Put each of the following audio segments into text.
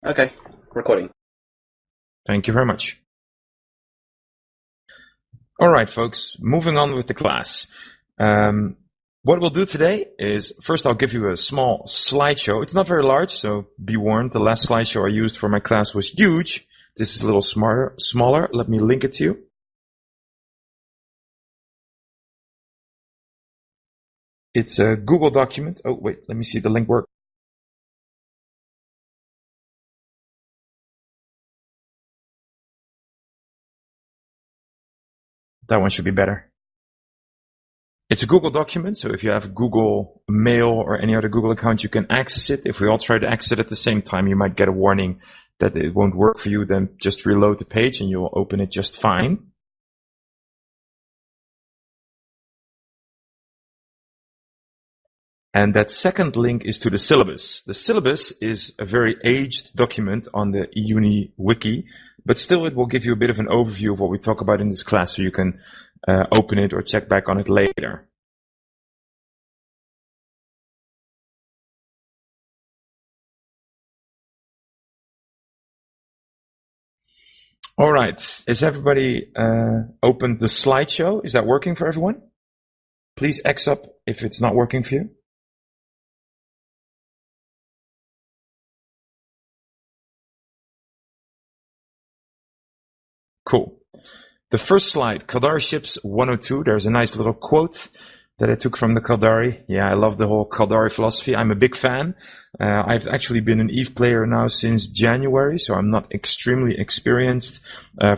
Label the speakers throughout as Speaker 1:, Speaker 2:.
Speaker 1: Okay, recording.
Speaker 2: Thank you very much. All right, folks, moving on with the class. What we'll do today is, first I'll give you a small slideshow. It's not very large, so be warned. The last slideshow I used for my class was huge. This is a little smaller. Let me link it to you. It's a Google document. Oh, wait, let me see the link work. That one should be better. It's a Google document, so if you have Google Mail or any other Google account, you can access it. If we all try to access it at the same time, you might get a warning that it won't work for you. Then just reload the page and you'll open it just fine. And that second link is to the syllabus. The syllabus is a very aged document on the E-UNI wiki, but still it will give you a bit of an overview of what we talk about in this class, so you can open it or check back on it later. All right, is everybody opened the slideshow? Is that working for everyone? Please X up if it's not working for you. Cool. The first slide, Caldari Ships 102. There's a nice little quote that I took from the Caldari. Yeah, I love the whole Caldari philosophy. I'm a big fan. I've actually been an EVE player now since January, so I'm not extremely experienced.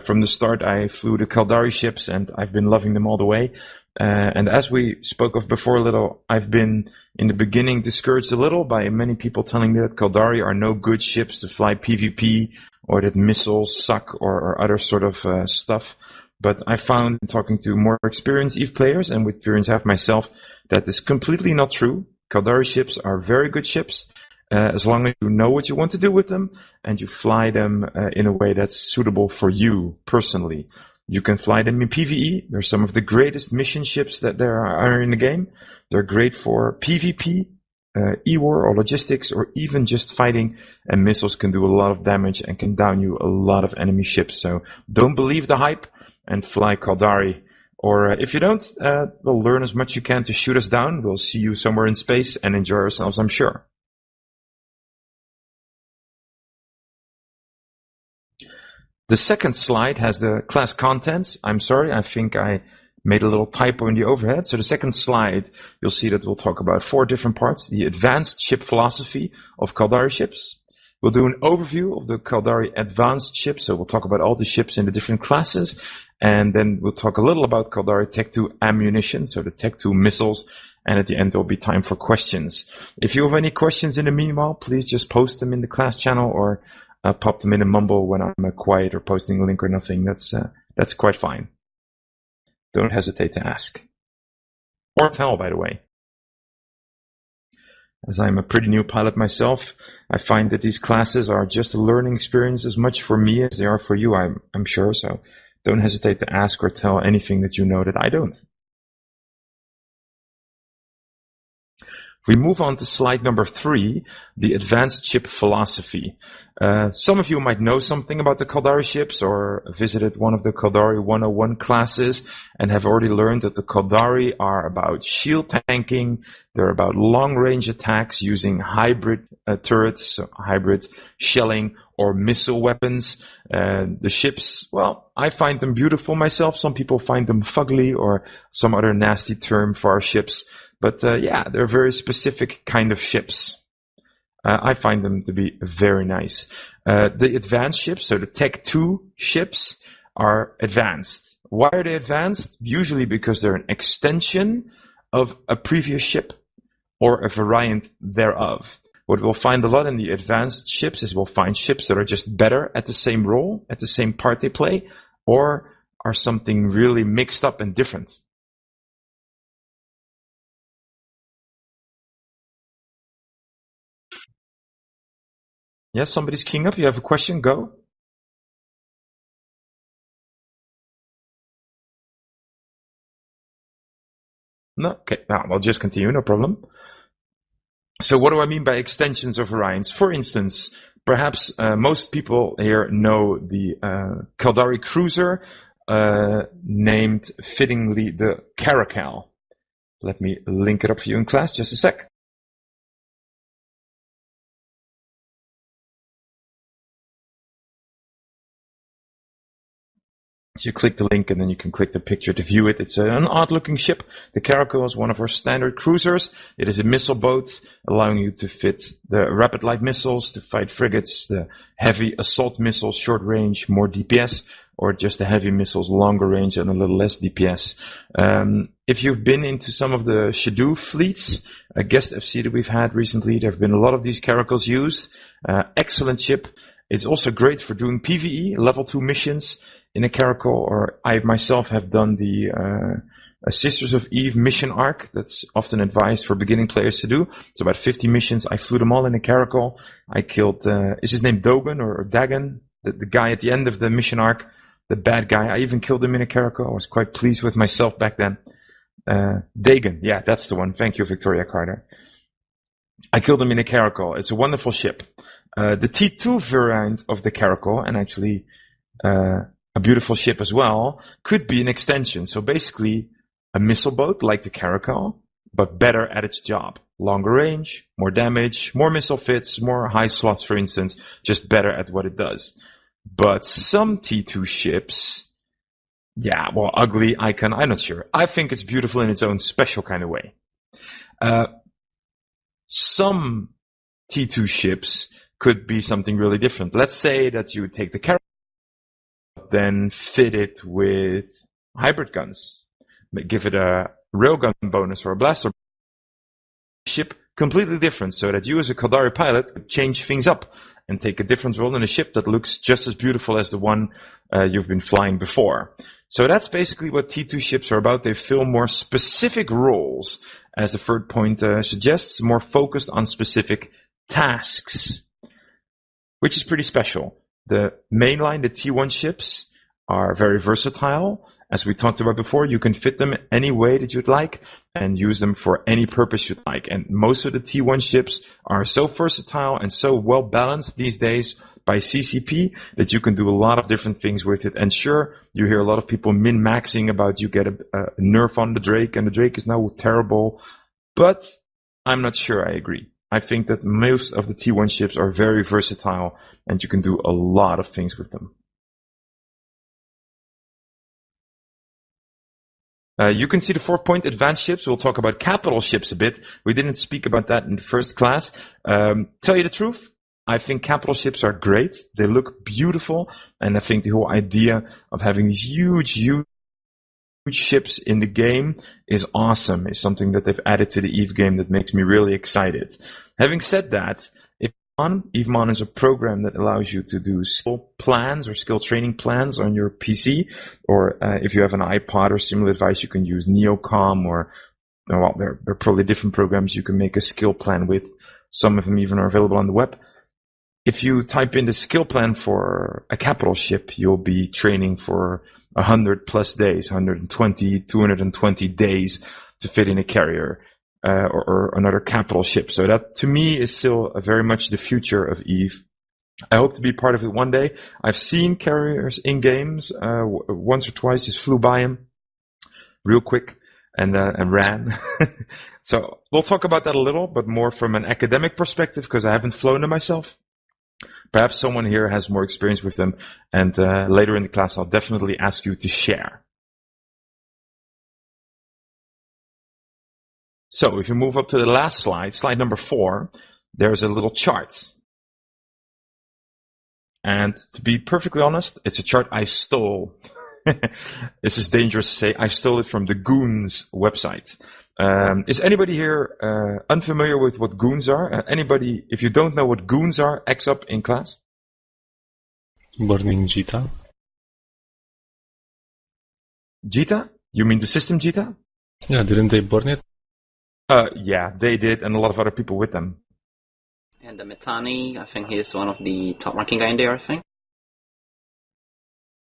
Speaker 2: From the start, I flew the Caldari ships, and I've been loving them all the way. And as we spoke of before a little, I've been in the beginning discouraged a little by many people telling me that Caldari are no good ships to fly PvP, or that missiles suck, or other sort of stuff. But I found in talking to more experienced EVE players, and with experience I have myself, that is completely not true. Caldari ships are very good ships, as long as you know what you want to do with them, and you fly them in a way that's suitable for you personally. You can fly them in PvE. They're some of the greatest mission ships that there are in the game. They're great for PvP, E-War or logistics, or even just fighting, and missiles can do a lot of damage and can down you a lot of enemy ships. So don't believe the hype and fly Caldari. Or if you don't, we'll learn as much as you can to shoot us down. We'll see you somewhere in space and enjoy ourselves, I'm sure. The second slide has the class contents. I'm sorry, I think I made a little typo in the overhead. So the second slide, you'll see that we'll talk about 4 different parts. The advanced ship philosophy of Caldari ships. We'll do an overview of the Caldari advanced ships. So we'll talk about all the ships in the different classes. And then we'll talk a little about Caldari Tech 2 ammunition, so the Tech 2 missiles. And at the end, there'll be time for questions. If you have any questions in the meanwhile, please just post them in the class channel, or pop them in a mumble when I'm quiet or posting a link or nothing. That's quite fine. Don't hesitate to ask. Or tell, by the way. As I'm a pretty new pilot myself, I find that these classes are just a learning experience as much for me as they are for you, I'm sure. So don't hesitate to ask or tell anything that you know that I don't. We move on to slide number 3, the advanced ship philosophy. Some of you might know something about the Caldari ships, or visited one of the Caldari 101 classes and have already learned that the Caldari are about shield tanking. They're about long-range attacks using hybrid turrets, hybrid shelling, or missile weapons. The ships, well, I find them beautiful myself. Some people find them fugly, or some other nasty term for our ships. But yeah, they're very specific kind of ships. I find them to be very nice. The advanced ships, so the Tech 2 ships, are advanced. Why are they advanced? Usually because they're an extension of a previous ship or a variant thereof. What we'll find a lot in the advanced ships is we'll find ships that are just better at the same role, at the same part they play, or are something really mixed up and different. Yes, somebody's keying up. You have a question? Go. No? Okay, now we'll just continue, no problem. So what do I mean by extensions of variants? For instance, Perhaps most people here know the Caldari Cruiser, named fittingly the Caracal. Let me link it up for you in class, just a sec. So you click the link and then you can click the picture to view it. It's an odd-looking ship. The Caracal is one of our standard cruisers. It is a missile boat, allowing you to fit the rapid light missiles to fight frigates, the heavy assault missiles, short range, more DPS, or just the heavy missiles, longer range and a little less DPS. If you've been into some of the Shadow fleets, a guest FC that we've had recently, there have been a lot of these Caracals used. Excellent ship. It's also great for doing PvE, level 2 missions in a Caracal, or I myself have done the Sisters of Eve mission arc. That's often advised for beginning players to do. It's about 50 missions. I flew them all in a Caracal. I killed, is his name Dogan or Dagon? The guy at the end of the mission arc, the bad guy. I even killed him in a Caracal. I was quite pleased with myself back then. Dagon, yeah, that's the one. Thank you, Victoria Carter. I killed him in a Caracal. It's a wonderful ship. The T2 variant of the Caracal, and actually a beautiful ship as well, could be an extension. So basically a missile boat like the Caracal, but better at its job. Longer range, more damage, more missile fits, more high slots, for instance, just better at what it does. But some T2 ships, yeah, well, ugly icon, I'm not sure. I think it's beautiful in its own special kind of way. Some T2 ships could be something really different. Let's say that you would take the Caracal, then fit it with hybrid guns. Give it a railgun bonus or a blaster ship, completely different, so that you as a Caldari pilot could change things up and take a different role in a ship that looks just as beautiful as the one you've been flying before. So that's basically what T2 ships are about. They fill more specific roles, as the third point suggests, more focused on specific tasks, which is pretty special. The mainline, the T1 ships, are very versatile. As we talked about before, you can fit them any way that you'd like and use them for any purpose you'd like. And most of the T1 ships are so versatile and so well balanced these days by CCP that you can do a lot of different things with it. And sure, you hear a lot of people min-maxing about you get a nerf on the Drake and the Drake is now terrible. But I'm not sure I agree. I think that most of the T1 ships are very versatile and you can do a lot of things with them. You can see the 4-point advanced ships. We'll talk about capital ships a bit. We didn't speak about that in the first class. Tell you the truth, I think capital ships are great. They look beautiful. And I think the whole idea of having these huge ships in the game is awesome. It's something that they've added to the EVE game that makes me really excited. Having said that, EveMon is a program that allows you to do skill plans or skill training plans on your PC, or if you have an iPod or similar device, you can use Neocom, or well, there are probably different programs you can make a skill plan with. Some of them even are available on the web. If you type in the skill plan for a capital ship, you'll be training for 100 plus days, 120, 220 days to fit in a carrier. Or another capital ship. So that, to me, is still very much the future of EVE. I hope to be part of it one day. I've seen carriers in games once or twice, just flew by them real quick and ran. So we'll talk about that a little, but more from an academic perspective, because I haven't flown them myself. Perhaps someone here has more experience with them, and later in the class I'll definitely ask you to share. So if you move up to the last slide, slide number 4, there's a little chart. And to be perfectly honest, it's a chart I stole. This is dangerous to say. I stole it from the Goons website. Is anybody here unfamiliar with what Goons are? Anybody, if you don't know what Goons are, X up in class?
Speaker 1: Burning Jita.
Speaker 2: Jita? You mean the system Jita?
Speaker 1: Yeah, didn't they burn it?
Speaker 2: Yeah, they did, and a lot of other people with them.
Speaker 3: And the Metani, I think he's one of the top ranking guy in there, I think.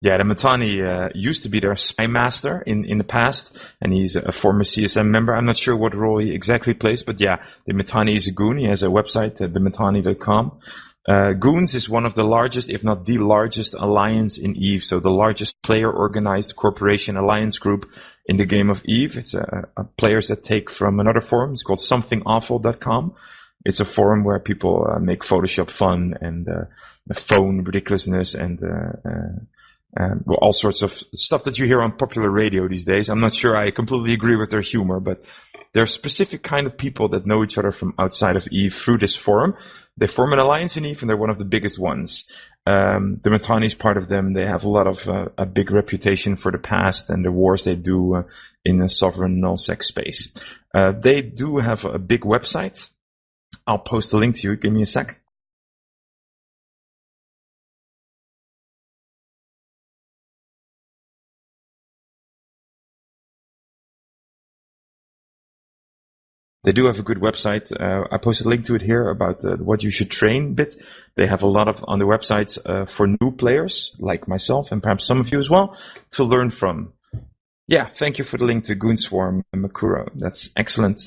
Speaker 2: Yeah, the Metani used to be their spy master in the past, and he's a former CSM member. I'm not sure what role he exactly plays, but yeah, the Metani is a goon. He has a website, themetani.com. Goons is one of the largest, if not the largest, alliance in EVE. So the largest player-organized corporation alliance group in the game of EVE. It's players that take from another forum. It's called somethingawful.com. It's a forum where people make Photoshop fun and phone ridiculousness and well, all sorts of stuff that you hear on popular radio these days. I'm not sure I completely agree with their humor, but there are specific kind of people that know each other from outside of EVE through this forum. They form an alliance in EVE, and they're one of the biggest ones. The Mittani is part of them. They have a lot of a big reputation for the past and the wars they do in the sovereign nullsec space. They do have a big website. I'll post a link to you. Give me a sec. They do have a good website. I posted a link to it here about what you should train bit. They have a lot of on the websites for new players like myself and perhaps some of you as well to learn from. Yeah, thank you for the link to Goonswarm and Makuro. That's excellent.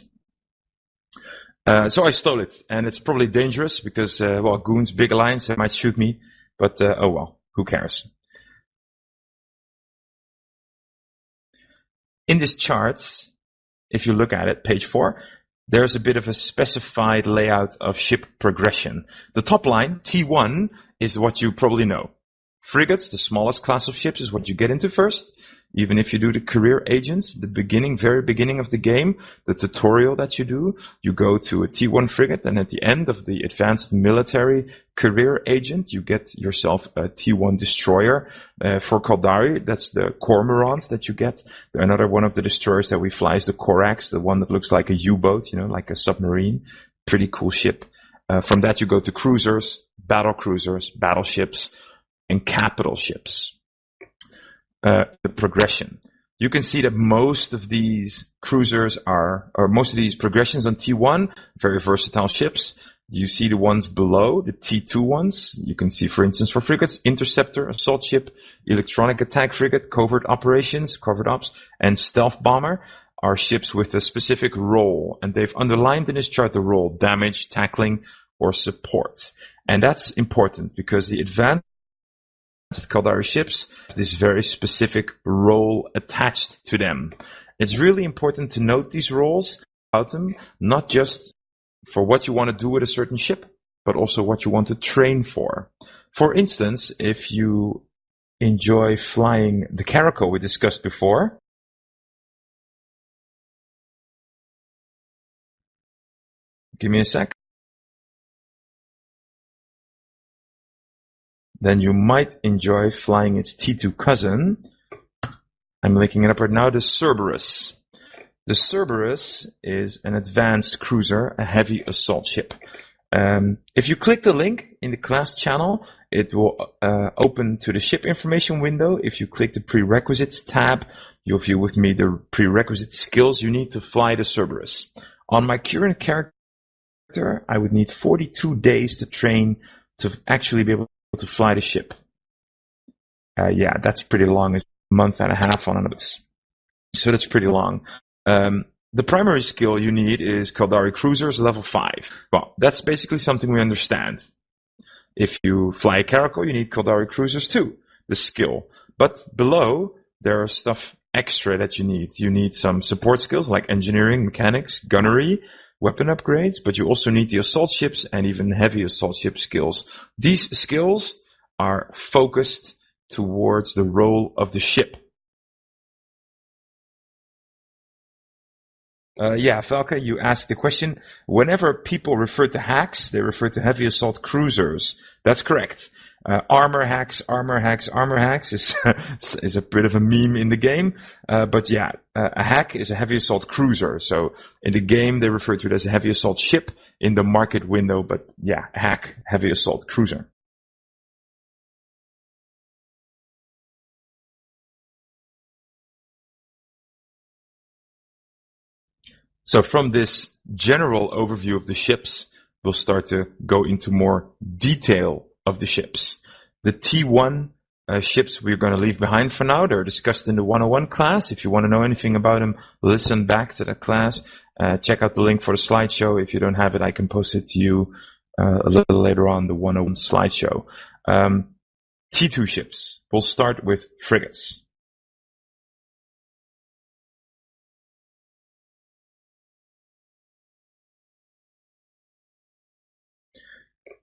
Speaker 2: So I stole it, and it's probably dangerous because, well, Goons, big alliance, they might shoot me, but oh well, who cares? In this chart, if you look at it, page 4, there's a bit of a specified layout of ship progression. The top line, T1, is what you probably know. Frigates, the smallest class of ships, is what you get into first. Even if you do the career agents, the beginning, very beginning of the game, the tutorial that you do, you go to a T1 frigate, and at the end of the advanced military career agent, you get yourself a T1 destroyer. For Caldari, that's the Cormorant that you get. Another one of the destroyers that we fly is the Corax, the one that looks like a U-boat, you know, like a submarine. Pretty cool ship. From that, you go to cruisers, battle cruisers, battleships, and capital ships. The progression. You can see that most of these cruisers or most of these progressions on T1, very versatile ships. You see the ones below, the T2 ones. You can see, for instance, for frigates, Interceptor, assault ship, electronic attack frigate, covert operations, covert ops, and stealth bomber are ships with a specific role. And they've underlined in this chart the role, damage, tackling, or support. And that's important because the advanced Caldari ships have this very specific role attached to them. It's really important to note these roles about them, not just for what you want to do with a certain ship, but also what you want to train for. For instance, if you enjoy flying the Caracal we discussed before, give me a sec. Then you might enjoy flying its T2 cousin. I'm linking it up right now, the Cerberus. The Cerberus is an advanced cruiser, a heavy assault ship. If you click the link in the class channel, it will open to the ship information window. If you click the prerequisites tab, you'll view with me the prerequisite skills you need to fly the Cerberus. On my current character, I would need 42 days to train to actually be able to fly the ship. Yeah, that's pretty long. It's a month and a half on it. So that's pretty long. The primary skill you need is Caldari Cruisers level 5. Well, that's basically something we understand. If you fly a Caracal, you need Caldari Cruisers too, the skill. But below, there are stuff extra that you need. You need some support skills like engineering, mechanics, gunnery, weapon upgrades, but you also need the assault ships and even heavy assault ship skills. These skills are focused towards the role of the ship. Yeah, Falca, you asked the question. Whenever people refer to hacks, they refer to heavy assault cruisers. That's correct. Armor hacks is is a bit of a meme in the game. But yeah, a hack is a heavy assault cruiser. So in the game, they refer to it as a heavy assault ship in the market window. But yeah, hack, heavy assault cruiser. So from this general overview of the ships, we'll start to go into more detail of the ships. The T1 ships we're going to leave behind for now. They're discussed in the 101 class. If you want to know anything about them, listen back to that class. Check out the link for the slideshow. If you don't have it, I can post it to you a little later on the 101 slideshow. T2 ships. We'll start with frigates.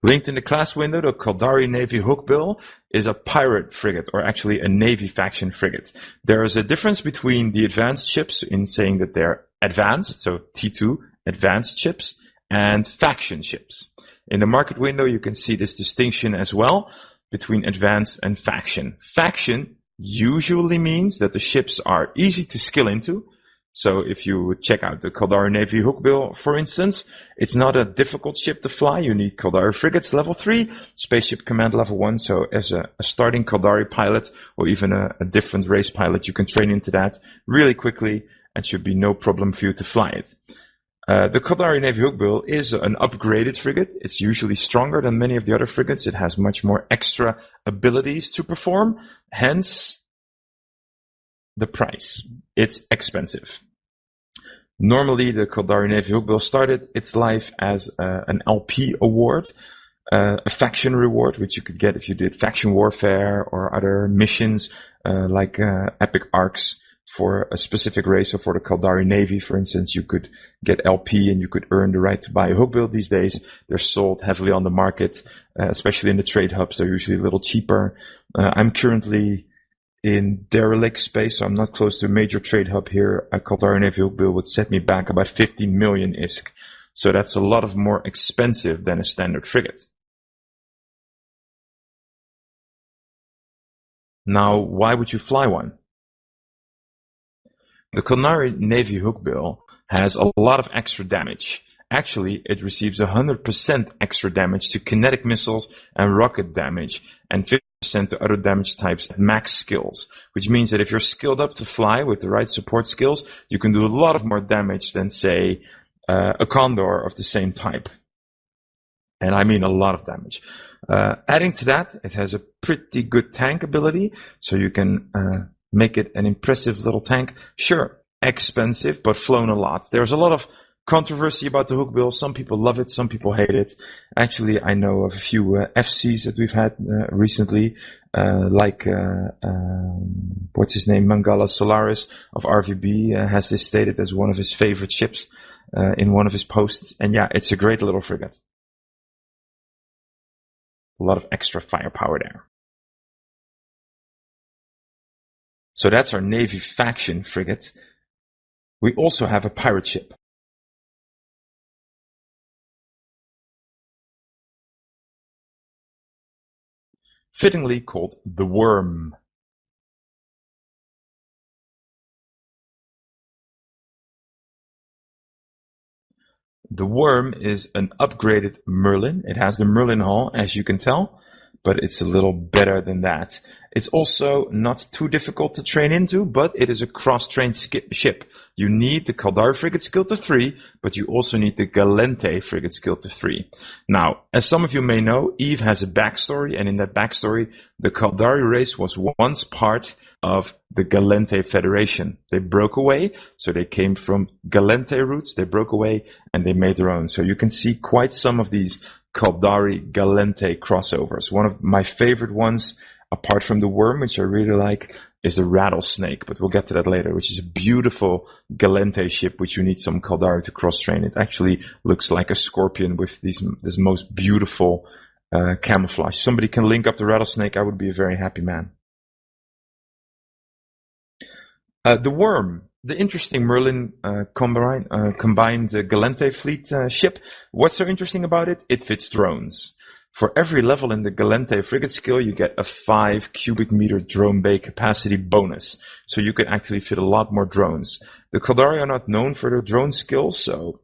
Speaker 2: Linked in the class window, the Caldari Navy Hookbill is a pirate frigate, or actually a Navy faction frigate. There is a difference between the advanced ships in saying that they're advanced, so T2 advanced ships, and faction ships. In the market window, you can see this distinction as well between advanced and faction. Faction usually means that the ships are easy to skill into. So if you check out the Caldari Navy Hookbill, for instance, it's not a difficult ship to fly. You need Caldari frigates level 3, spaceship command level 1. So as a starting Caldari pilot, or even a different race pilot, you can train into that really quickly and should be no problem for you to fly it. The Caldari Navy Hookbill is an upgraded frigate. It's usually stronger than many of the other frigates. It has much more extra abilities to perform, hence the price. It's expensive. Normally, the Caldari Navy Hookbill started its life as an LP award, a faction reward, which you could get if you did faction warfare or other missions like epic arcs for a specific race. So for the Caldari Navy, for instance, you could get LP and you could earn the right to buy a hookbill. These days, they're sold heavily on the market, especially in the trade hubs. They're usually a little cheaper. I'm currently in derelict space, so I'm not close to a major trade hub here. A Caldari Navy Hookbill would set me back about 50 million ISK. So that's a lot more expensive than a standard frigate. Now, why would you fly one? The Caldari Navy Hookbill has a lot of extra damage. Actually, it receives 100% extra damage to kinetic missiles and rocket damage, and 50% to other damage types at max skills, which means that if you're skilled up to fly with the right support skills, you can do a lot of more damage than, say, a Condor of the same type. And I mean a lot of damage. Adding to that, it has a pretty good tank ability, so you can make it an impressive little tank. Sure, expensive, but flown a lot. There's a lot of controversy about the Hookbill. Some people love it, some people hate it. Actually, I know of a few FCs that we've had recently, like what's his name, Mangala Solaris of RVB has this stated as one of his favorite ships in one of his posts. And yeah, it's a great little frigate. A lot of extra firepower there. So that's our Navy faction frigate. We also have a pirate ship. Fittingly called the Worm. The Worm is an upgraded Merlin. It has the Merlin hull, as you can tell, but it's a little better than that. It's also not too difficult to train into, but it is a cross-trained ship. You need the Caldari frigate skill to 3, but you also need the Galente frigate skill to 3. Now, as some of you may know, Eve has a backstory, and in that backstory, the Caldari race was once part of the Galente Federation. They broke away, so they came from Galente roots, they broke away, and they made their own. So you can see quite some of these Caldari Galente crossovers. One of my favorite ones, apart from the Worm, which I really like, is the Rattlesnake, but we'll get to that later, which is a beautiful Galente ship, which you need some Caldari to cross-train. It actually looks like a scorpion with this most beautiful camouflage. Somebody can link up the Rattlesnake, I would be a very happy man. The Worm, the interesting Merlin combined Galente fleet ship. What's so interesting about it? It fits drones. For every level in the Galente frigate skill, you get a 5 cubic meter drone bay capacity bonus. So you can actually fit a lot more drones. The Caldari are not known for their drone skills, so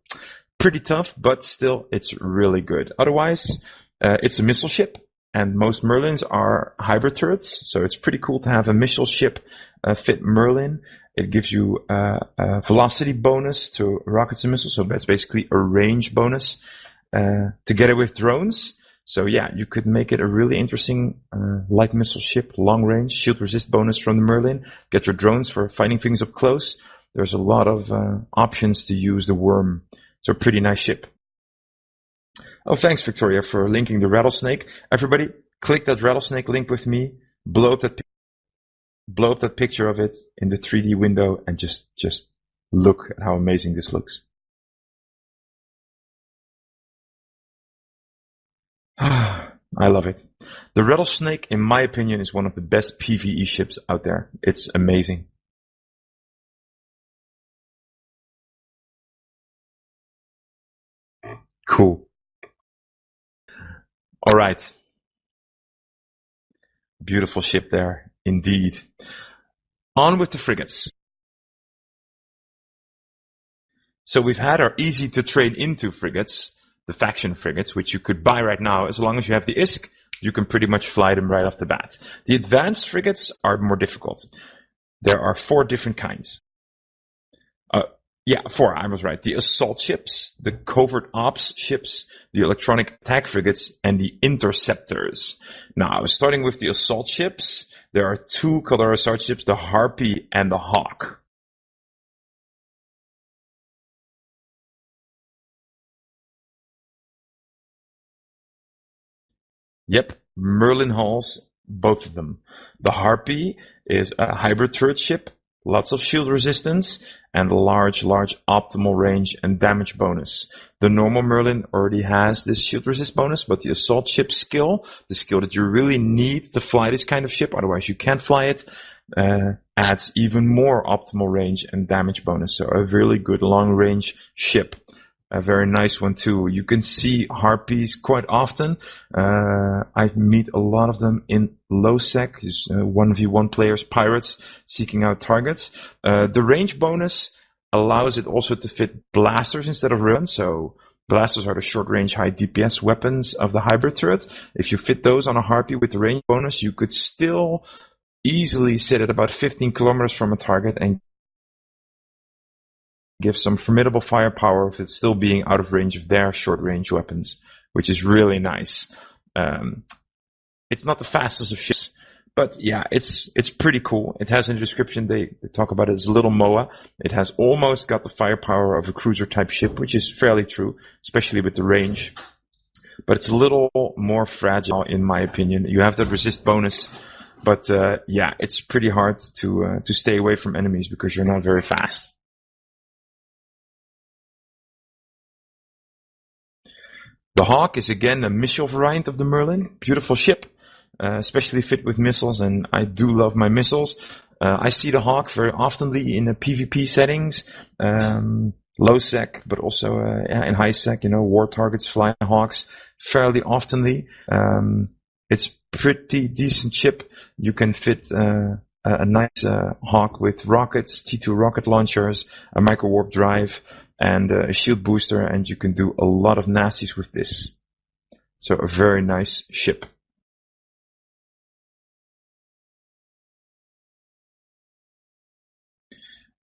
Speaker 2: pretty tough, but still, it's really good. Otherwise, it's a missile ship, and most Merlins are hybrid turrets, so it's pretty cool to have a missile ship fit Merlin. It gives you a velocity bonus to rockets and missiles, so that's basically a range bonus together with drones. So yeah, you could make it a really interesting light missile ship, long range, shield resist bonus from the Merlin. Get your drones for fighting things up close. There's a lot of options to use the Worm. It's a pretty nice ship. Oh, thanks, Victoria, for linking the rattlesnake. Everybody, click that rattlesnake link with me. Blow up that picture of it in the 3D window and just look at how amazing this looks. I love it. The rattlesnake, in my opinion, is one of the best PvE ships out there. It's amazing. Cool. All right. Beautiful ship there, indeed. On with the frigates. So we've had our easy to trade into frigates, the faction frigates, which you could buy right now. As long as you have the ISK, you can pretty much fly them right off the bat. The advanced frigates are more difficult. There are 4 different kinds. 4, I was right. The assault ships, the covert ops ships, the electronic attack frigates, and the interceptors. Now, starting with the assault ships, there are 2 Caldari assault ships, the Harpy and the Hawk. Yep, Merlin hulls, both of them. The Harpy is a hybrid turret ship, lots of shield resistance, and a large optimal range and damage bonus. The normal Merlin already has this shield resist bonus, but the assault ship skill, the skill that you really need to fly this kind of ship, otherwise you can't fly it, adds even more optimal range and damage bonus. So a really good long range ship. A very nice one too. You can see Harpies quite often. I meet a lot of them in low sec, 1v1 players, pirates, seeking out targets. The range bonus allows it also to fit blasters instead of railguns. So blasters are the short range, high DPS weapons of the hybrid turret. If you fit those on a Harpy with the range bonus, you could still easily sit at about 15 kilometers from a target and give some formidable firepower with it still being out of range of their short-range weapons, which is really nice. It's not the fastest of ships, but yeah, it's pretty cool. It has in the description, they talk about it as a little MOA. It has almost got the firepower of a cruiser-type ship, which is fairly true, especially with the range. But it's a little more fragile, in my opinion. You have the resist bonus, but yeah, it's pretty hard to stay away from enemies because you're not very fast. The Hawk is again a missile variant of the Merlin. Beautiful ship, especially fit with missiles, and I do love my missiles. I see the Hawk very oftenly in the PvP settings, low sec, but also in high sec. War targets, flying Hawks fairly oftenly. It's pretty decent ship. You can fit a nice Hawk with rockets, T2 rocket launchers, a micro warp drive, and a shield booster, and you can do a lot of nasties with this. So a very nice ship.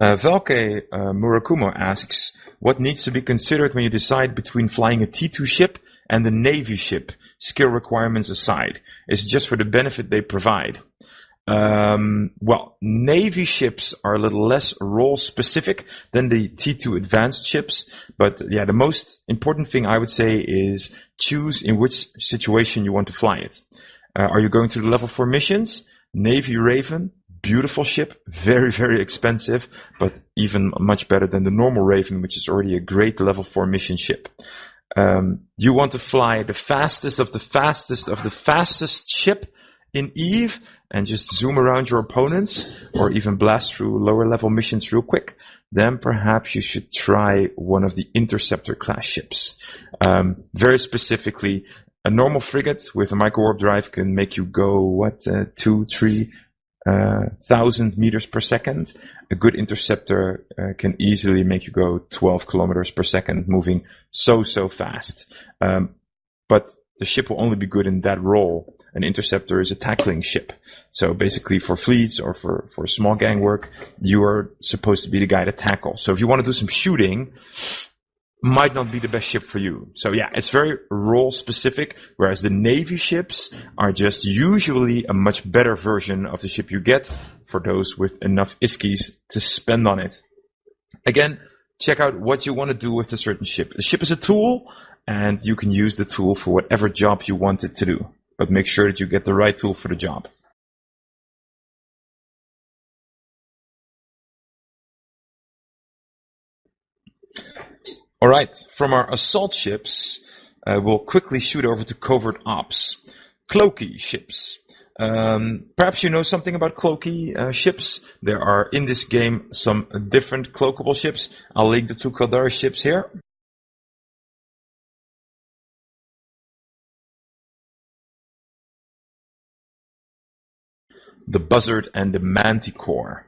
Speaker 2: Valke Murakumo asks, what needs to be considered when you decide between flying a T2 ship and a Navy ship, skill requirements aside? Is it just for the benefit they provide? Well, Navy ships are a little less role specific than the T2 advanced ships, but yeah, the most important thing I would say is choose in which situation you want to fly it. Are you going to the level 4 missions? Navy Raven, beautiful ship, very, very expensive, but even much better than the normal Raven, which is already a great level 4 mission ship. You want to fly the fastest of the fastest ship in EVE and just zoom around your opponents, or even blast through lower level missions real quick, then perhaps you should try one of the Interceptor class ships. Very specifically, a normal frigate with a micro warp drive can make you go 2,000-3,000 meters per second. A good interceptor can easily make you go 12 kilometers per second, moving so fast. But the ship will only be good in that role. An interceptor is a tackling ship. So basically for fleets or for small gang work, you are supposed to be the guy to tackle. So if you want to do some shooting, might not be the best ship for you. So yeah, it's very role specific, whereas the Navy ships are just usually a much better version of the ship you get for those with enough iskies to spend on it. Again, check out what you want to do with a certain ship. The ship is a tool. and you can use the tool for whatever job you want it to do. But make sure that you get the right tool for the job. All right, from our assault ships, we'll quickly shoot over to covert ops. Cloaking ships. Perhaps you know something about cloaking ships. There are in this game some different cloakable ships. I'll link the two Caldari ships here. The Buzzard and the Manticore,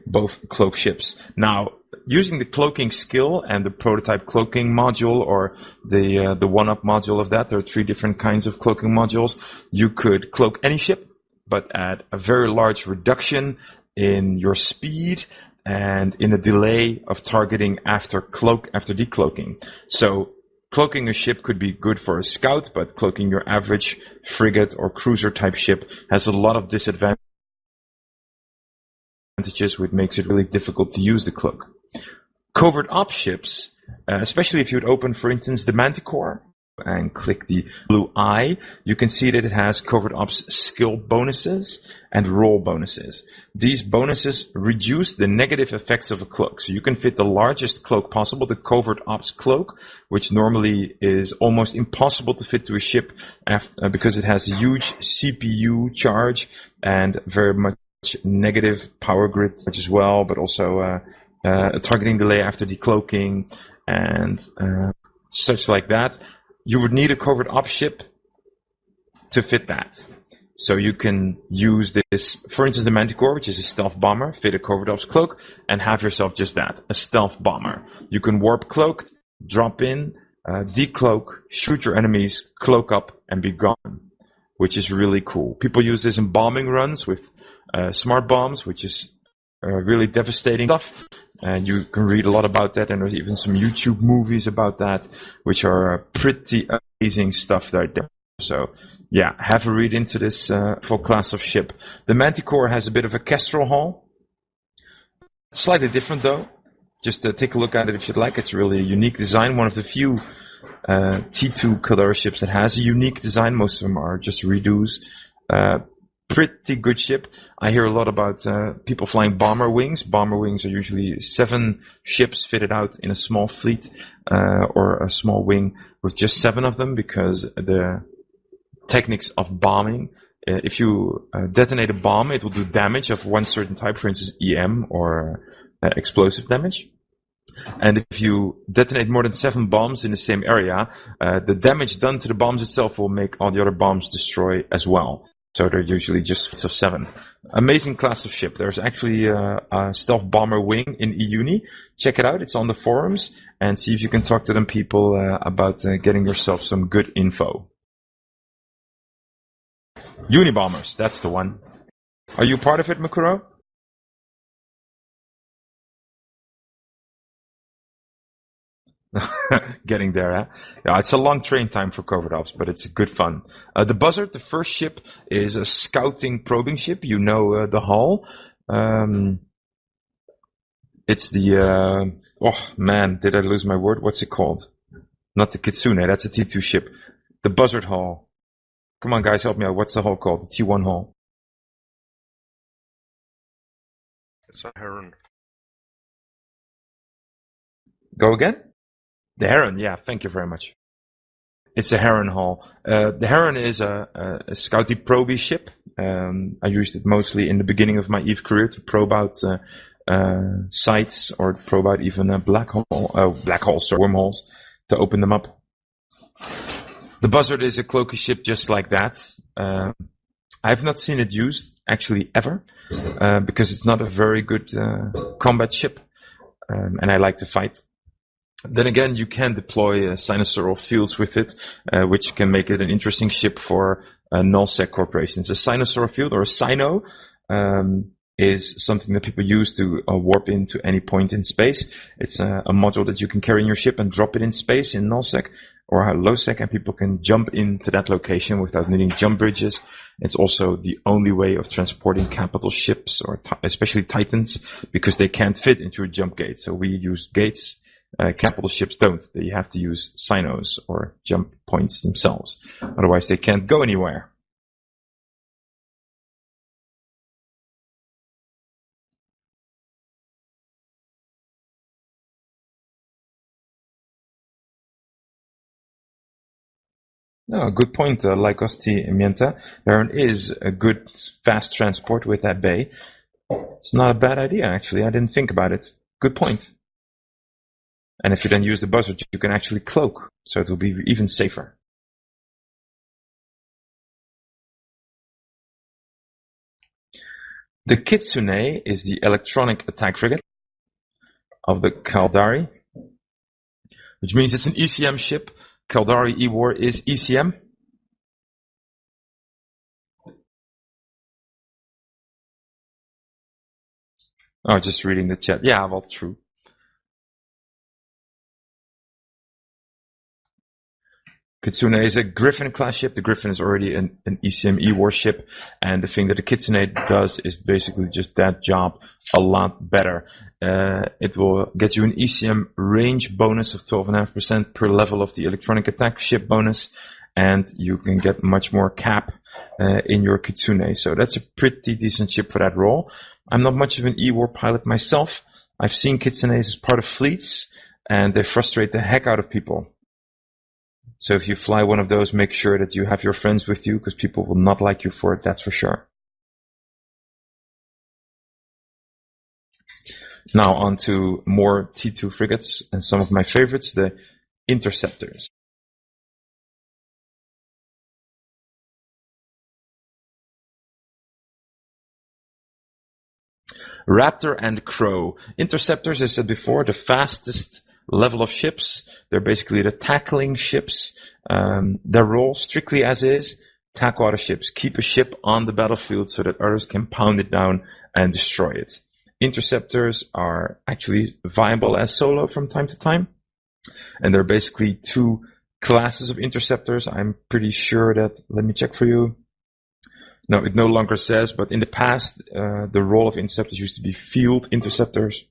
Speaker 2: both cloak ships. Now, using the cloaking skill and the prototype cloaking module, or the one-up module of that, there are 3 different kinds of cloaking modules. You could cloak any ship, but at a very large reduction in your speed and in a delay of targeting after decloaking. So cloaking a ship could be good for a scout, but cloaking your average frigate or cruiser type ship has a lot of disadvantages, which makes it really difficult to use the cloak. Covert ops ships, especially if you would open, for instance, the Manticore and click the blue eye, you can see that it has covert ops skill bonuses and roll bonuses. These bonuses reduce the negative effects of a cloak. So you can fit the largest cloak possible, the covert ops cloak, which normally is almost impossible to fit to a ship because it has a huge CPU charge and very much negative power grid as well, but also a targeting delay after decloaking and such like that. You would need a covert ops ship to fit that. So you can use this, for instance, the Manticore, which is a stealth bomber, fit a covert ops cloak, and have yourself just that, a stealth bomber. You can warp cloak, drop in, decloak, shoot your enemies, cloak up, and be gone, which is really cool. People use this in bombing runs with smart bombs, which is really devastating stuff. And you can read a lot about that, and there's even some YouTube movies about that, which are pretty amazing stuff right there. So, yeah, have a read into this full class of ship. The Manticore has a bit of a kestrel hull. Slightly different, though. Just take a look at it if you'd like. It's really a unique design. One of the few T2 Codori ships that has a unique design. Most of them are just redos. Pretty good ship. I hear a lot about people flying bomber wings. Bomber wings are usually 7 ships fitted out in a small fleet or a small wing with just 7 of them, because the techniques of bombing, if you detonate a bomb, it will do damage of one certain type, for instance EM or explosive damage. And if you detonate more than 7 bombs in the same area, the damage done to the bombs itself will make all the other bombs destroy as well. So they're usually just of 7. Amazing class of ship. There's actually a stealth bomber wing in E-UNI. Check it out. It's on the forums, and see if you can talk to them people about getting yourself some good info. Unibombers, that's the one. Are you part of it, Makuro? Getting there, huh? Yeah, it's a long train time for covert ops, but it's good fun. The Buzzard, the first ship, is a scouting probing ship. You know the hull. It's the oh man, did I lose my word? What's it called? Not the Kitsune. That's a T2 ship. The Buzzard hull. Come on, guys, help me out. What's the hull called? The T1 hull.
Speaker 4: It's a Heron.
Speaker 2: Go again? The Heron, yeah, thank you very much. It's a Heron hull. The Heron is a scouty probie ship. I used it mostly in the beginning of my EVE career to probe out sites, or probe out even black holes, so wormholes, to open them up. The Buzzard is a cloaky ship just like that. I've not seen it used, actually, ever, because it's not a very good combat ship, and I like to fight. Then again, you can deploy sinosaural fields with it, which can make it an interesting ship for nullsec corporations. A sinosaural field, or a sino, is something that people use to warp into any point in space. It's a module that you can carry in your ship and drop it in space in nullsec or lowsec, and people can jump into that location without needing jump bridges. It's also the only way of transporting capital ships, or especially Titans, because they can't fit into a jump gate. So we use gates Capital ships don't. They have to use sinos or jump points themselves. Otherwise, they can't go anywhere. No, good point, Lycosti Mienta. There is a good fast transport with that bay. It's not a bad idea, actually. I didn't think about it. Good point. And if you then use the Buzzard, you can actually cloak, so it will be even safer. The Kitsune is the electronic attack frigate of the Caldari, which means it's an ECM ship. Caldari E-War is ECM. Oh, just reading the chat. Yeah, well, true. Kitsune is a Griffin-class ship. The Griffin is already an ECM E-War ship, and the thing that the Kitsune does is basically just that job a lot better. It will get you an ECM range bonus of 12.5% per level of the electronic attack ship bonus, and you can get much more cap in your Kitsune. So that's a pretty decent ship for that role. I'm not much of an E-War pilot myself. I've seen Kitsunes as part of fleets, and they frustrate the heck out of people. So if you fly one of those, make sure that you have your friends with you, because people will not like you for it, that's for sure. Now on to more T2 frigates, and some of my favorites, the Interceptors. Raptor and Crow. Interceptors, as I said before, the fastest level of ships. They're basically the tackling ships. Their role, strictly as is, tackle other ships. Keep a ship on the battlefield so that others can pound it down and destroy it. Interceptors are actually viable as solo from time to time. And there are basically two classes of interceptors. I'm pretty sure that, let me check for you. No, it no longer says, but in the past, the role of interceptors used to be field interceptors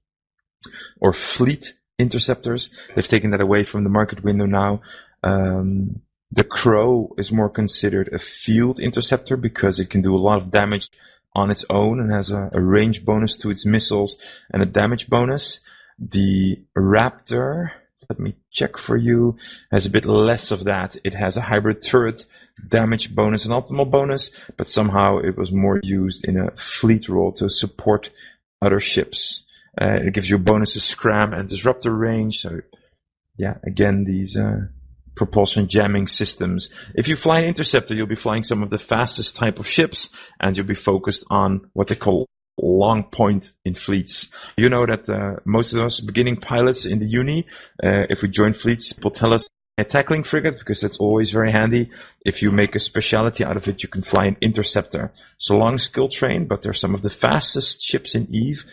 Speaker 2: or fleet interceptors. They've taken that away from the market window now. The Crow is more considered a field interceptor because it can do a lot of damage on its own and has a range bonus to its missiles and a damage bonus. The Raptor, let me check for you, has a bit less of that. It has a hybrid turret, damage bonus and optimal bonus, but somehow it was more used in a fleet role to support other ships. It gives you a bonus to scram and disruptor range. So yeah, again, these propulsion jamming systems. If you fly an interceptor, you'll be flying some of the fastest type of ships, and you'll be focused on what they call long point in fleets. You know that most of us beginning pilots in the uni, if we join fleets, people tell us a tackling frigate because that's always very handy. If you make a specialty out of it, you can fly an interceptor. So long skill train, but they're some of the fastest ships in EVE.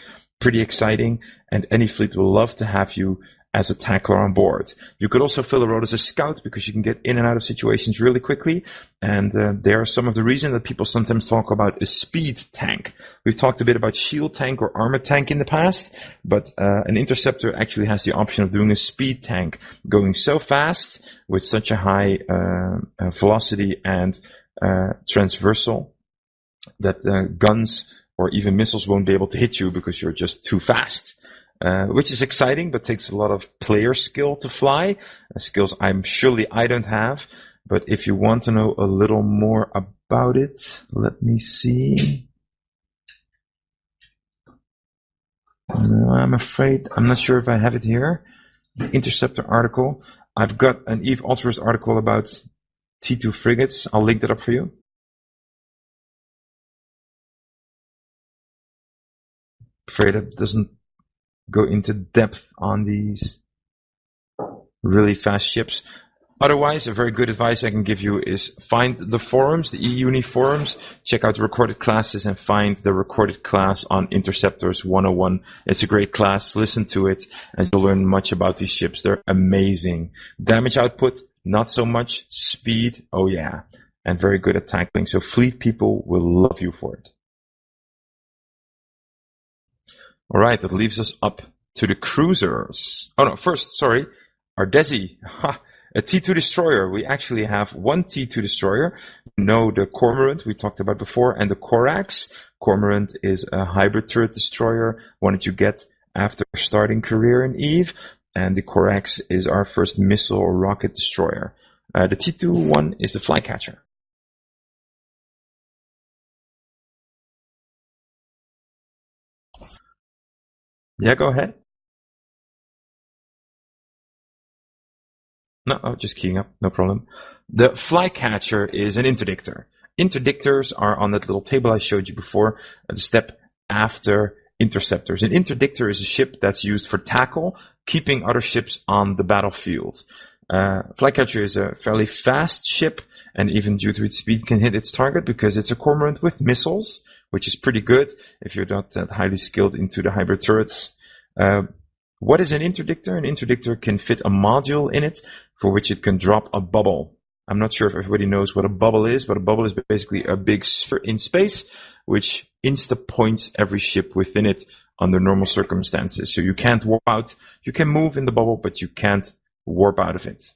Speaker 2: Pretty exciting, and any fleet will love to have you as a tackler on board. You could also fill a role as a scout because you can get in and out of situations really quickly, and there are some of the reasons that people sometimes talk about a speed tank. We've talked a bit about shield tank or armor tank in the past, but an interceptor actually has the option of doing a speed tank, going so fast with such a high velocity and transversal that guns or even missiles won't be able to hit you because you're just too fast. Which is exciting, but takes a lot of player skill to fly. Skills surely I don't have. But if you want to know a little more about it, let me see. No, I'm afraid, I'm not sure if I have it here. The Interceptor article. I've got an EVE Ultras article about T2 frigates. I'll link that up for you. Afraid it doesn't go into depth on these really fast ships. Otherwise, a very good advice I can give you is find the forums, the E-UNI forums, check out the recorded classes and find the recorded class on Interceptors 101. It's a great class. Listen to it and you'll learn much about these ships. They're amazing. Damage output, not so much. Speed, oh yeah. And very good at tackling. So fleet people will love you for it. All right, that leaves us up to the cruisers. Oh no, first, sorry, our Desi. A T2 destroyer. We actually have one T2 destroyer. You know the Cormorant we talked about before, and the Corax. Cormorant is a hybrid turret destroyer, one that you get after starting career in EVE, and the Corax is our first missile or rocket destroyer. The T2 one is the Flycatcher. Yeah, go ahead. No, just keying up, no problem. The Flycatcher is an Interdictor. Interdictors are on that little table I showed you before, the step after Interceptors. An Interdictor is a ship that's used for tackle, keeping other ships on the battlefield. Flycatcher is a fairly fast ship, and even due to its speed can hit its target because it's a Cormorant with missiles, which is pretty good if you're not that highly skilled into the hybrid turrets. What is an Interdictor? An Interdictor can fit a module in it for which it can drop a bubble. I'm not sure if everybody knows what a bubble is, but a bubble is basically a big sphere in space which insta-points every ship within it under normal circumstances. So you can't warp out. You can move in the bubble, but you can't warp out of it.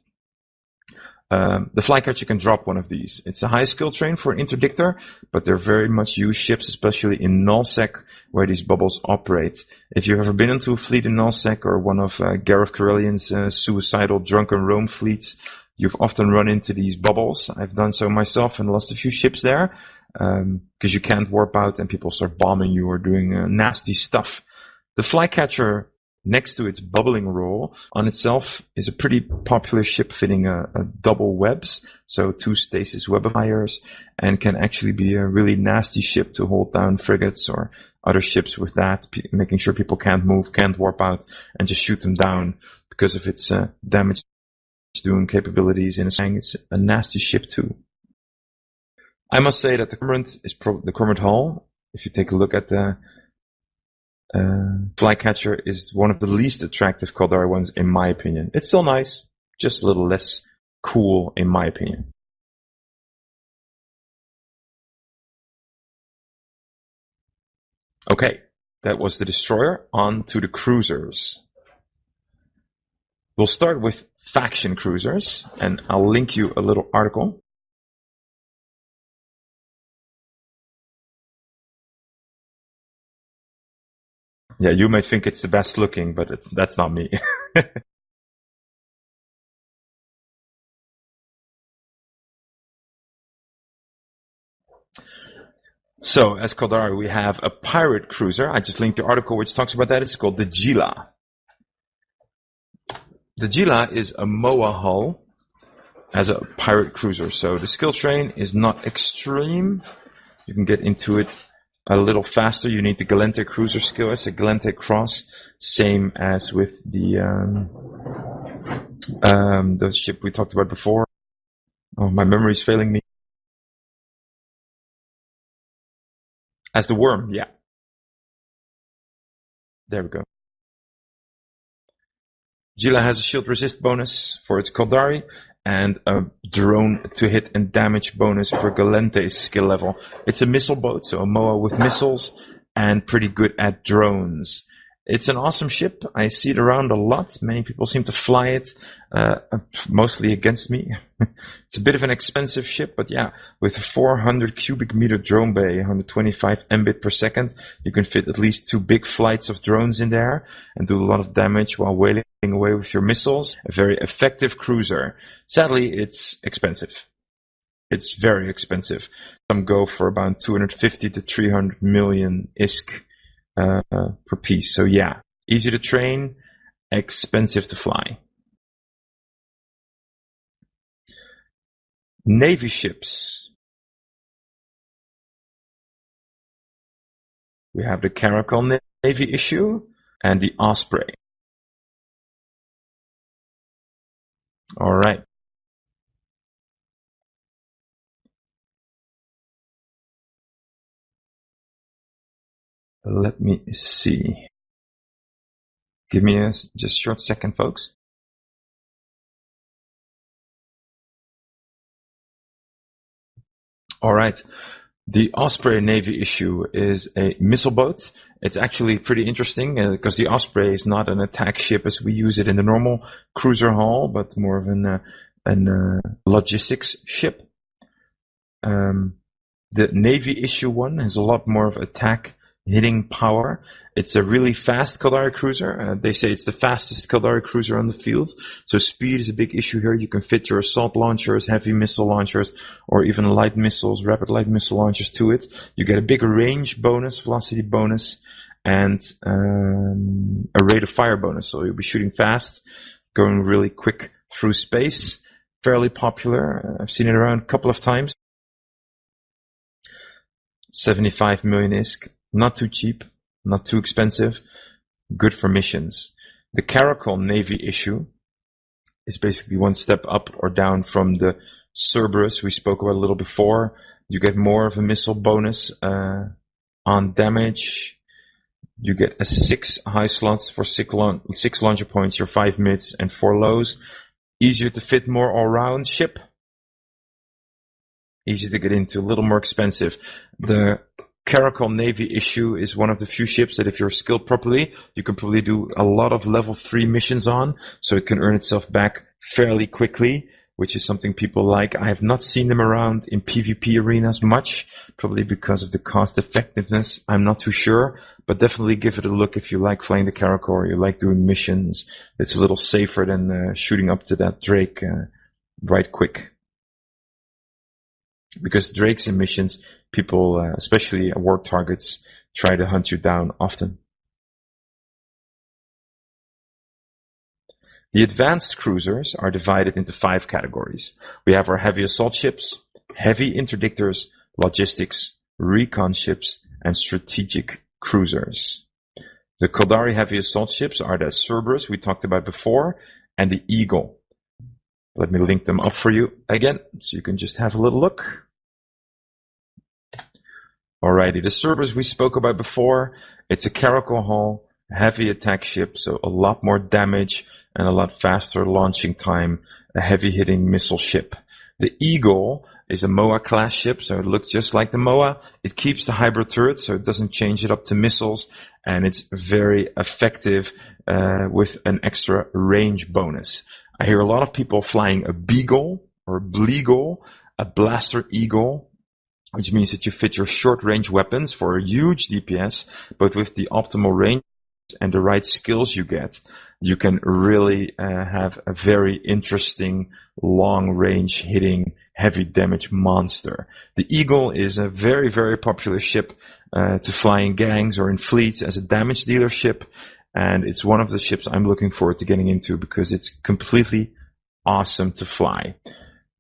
Speaker 2: The Flycatcher can drop one of these. It's a high skill train for an Interdictor, but they're very much used ships, especially in nullsec, where these bubbles operate. If you've ever been into a fleet in nullsec or one of Gareth Corellian's suicidal drunken roam fleets, you've often run into these bubbles. I've done so myself and lost a few ships there, because you can't warp out and people start bombing you or doing nasty stuff. The Flycatcher, next to its bubbling role on itself, is a pretty popular ship fitting a double webs, so 2 stasis webifiers, and can actually be a really nasty ship to hold down frigates or other ships with that, making sure people can't move, can't warp out, and just shoot them down because of its damage doing capabilities in a sang. It's a nasty ship too. I must say that the Cormorant is the Cormorant hull. If you take a look at the Flycatcher, is one of the least attractive Caldari ones in my opinion. It's still nice, just a little less cool in my opinion. Okay, that was the destroyer. On to the cruisers. We'll start with faction cruisers, and I'll link you a little article. Yeah, you may think it's the best looking, but that's not me. So, as Caldari, we have a pirate cruiser. I just linked the article which talks about that. It's called the Gila. The Gila is a MOA hull as a pirate cruiser. So the skill train is not extreme. You can get into it a little faster. You need the Galente cruiser skill as a Galente cross, same as with the ship we talked about before. Oh, my memory's failing me. As the Worm, yeah. There we go. Gila has a shield resist bonus for its Caldari and a drone to hit and damage bonus for Galente's skill level. It's a missile boat, so a MOA with missiles and pretty good at drones. It's an awesome ship. I see it around a lot. Many people seem to fly it, mostly against me. It's a bit of an expensive ship, but yeah, with a 400 cubic meter drone bay, 125 Mbit per second, you can fit at least 2 big flights of drones in there and do a lot of damage while wailing away with your missiles. A very effective cruiser. Sadly, it's expensive. It's very expensive. Some go for about 250 to 300 million ISK. Per piece. So yeah, easy to train, expensive to fly. Navy ships. We have the Caracal Navy issue and the Osprey. All right. Let me see. Give me just a short second, folks. All right. The Osprey Navy issue is a missile boat. It's actually pretty interesting because the Osprey is not an attack ship as we use it in the normal cruiser hull, but more of an logistics ship. The Navy issue one has a lot more of attack hitting power. It's a really fast Caldari Cruiser. They say it's the fastest Caldari Cruiser on the field. So speed is a big issue here. You can fit your assault launchers, heavy missile launchers, or even light missiles, rapid light missile launchers to it. You get a big range bonus, velocity bonus, and a rate of fire bonus. So you'll be shooting fast, going really quick through space. Fairly popular. I've seen it around a couple of times. 75 million ISK. Not too cheap, not too expensive, good for missions. The Caracal Navy issue is basically one step up or down from the Cerberus we spoke about a little before. You get more of a missile bonus on damage. You get a 6 high slots for 6 launcher points, your 5 mids and 4 lows. Easier to fit, more all-round ship. Easy to get into, a little more expensive. The Caracal Navy issue is one of the few ships that if you're skilled properly, you can probably do a lot of level 3 missions on, so it can earn itself back fairly quickly, which is something people like. I have not seen them around in PvP arenas much, probably because of the cost effectiveness. I'm not too sure, but definitely give it a look if you like flying the Caracal or you like doing missions. It's a little safer than shooting up to that Drake right quick. Because Drakes in missions, people, especially war targets, try to hunt you down often. The advanced cruisers are divided into 5 categories. We have our heavy assault ships, heavy interdictors, logistics, recon ships, and strategic cruisers. The Caldari heavy assault ships are the Cerberus we talked about before, and the Eagle. Let me link them up for you again, so you can just have a little look. Alrighty, the Cerberus we spoke about before. It's a Caracal hull, heavy attack ship, so a lot more damage and a lot faster launching time, a heavy hitting missile ship. The Eagle is a MOA class ship, so it looks just like the MOA. It keeps the hybrid turret, so it doesn't change it up to missiles, and it's very effective with an extra range bonus. I hear a lot of people flying a Beagle or Bleagle, a Blaster Eagle, which means that you fit your short-range weapons for a huge DPS, but with the optimal range and the right skills you get, you can really have a very interesting long-range hitting heavy damage monster. The Eagle is a very, very popular ship to fly in gangs or in fleets as a damage dealer ship, and it's one of the ships I'm looking forward to getting into because it's completely awesome to fly.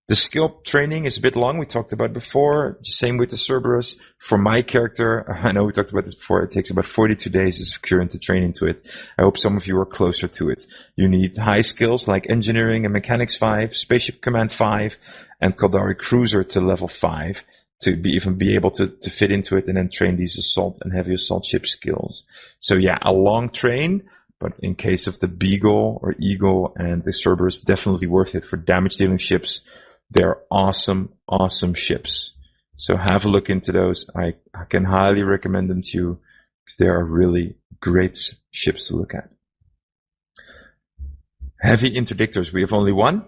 Speaker 2: The skill training is a bit long. We talked about it before. Same with the Cerberus. For my character, I know we talked about this before. It takes about 42 days as current to train into it. I hope some of you are closer to it. You need high skills like engineering and mechanics 5, spaceship command 5, and Codori Cruiser to level 5 to even be able to fit into it and then train these assault and heavy assault ship skills. So yeah, a long train. But in case of the Beagle or Eagle and the Cerberus, definitely worth it for damage dealing ships. They're awesome, awesome ships. So have a look into those. I can highly recommend them to you because they are really great ships to look at. Heavy interdictors. We have only one.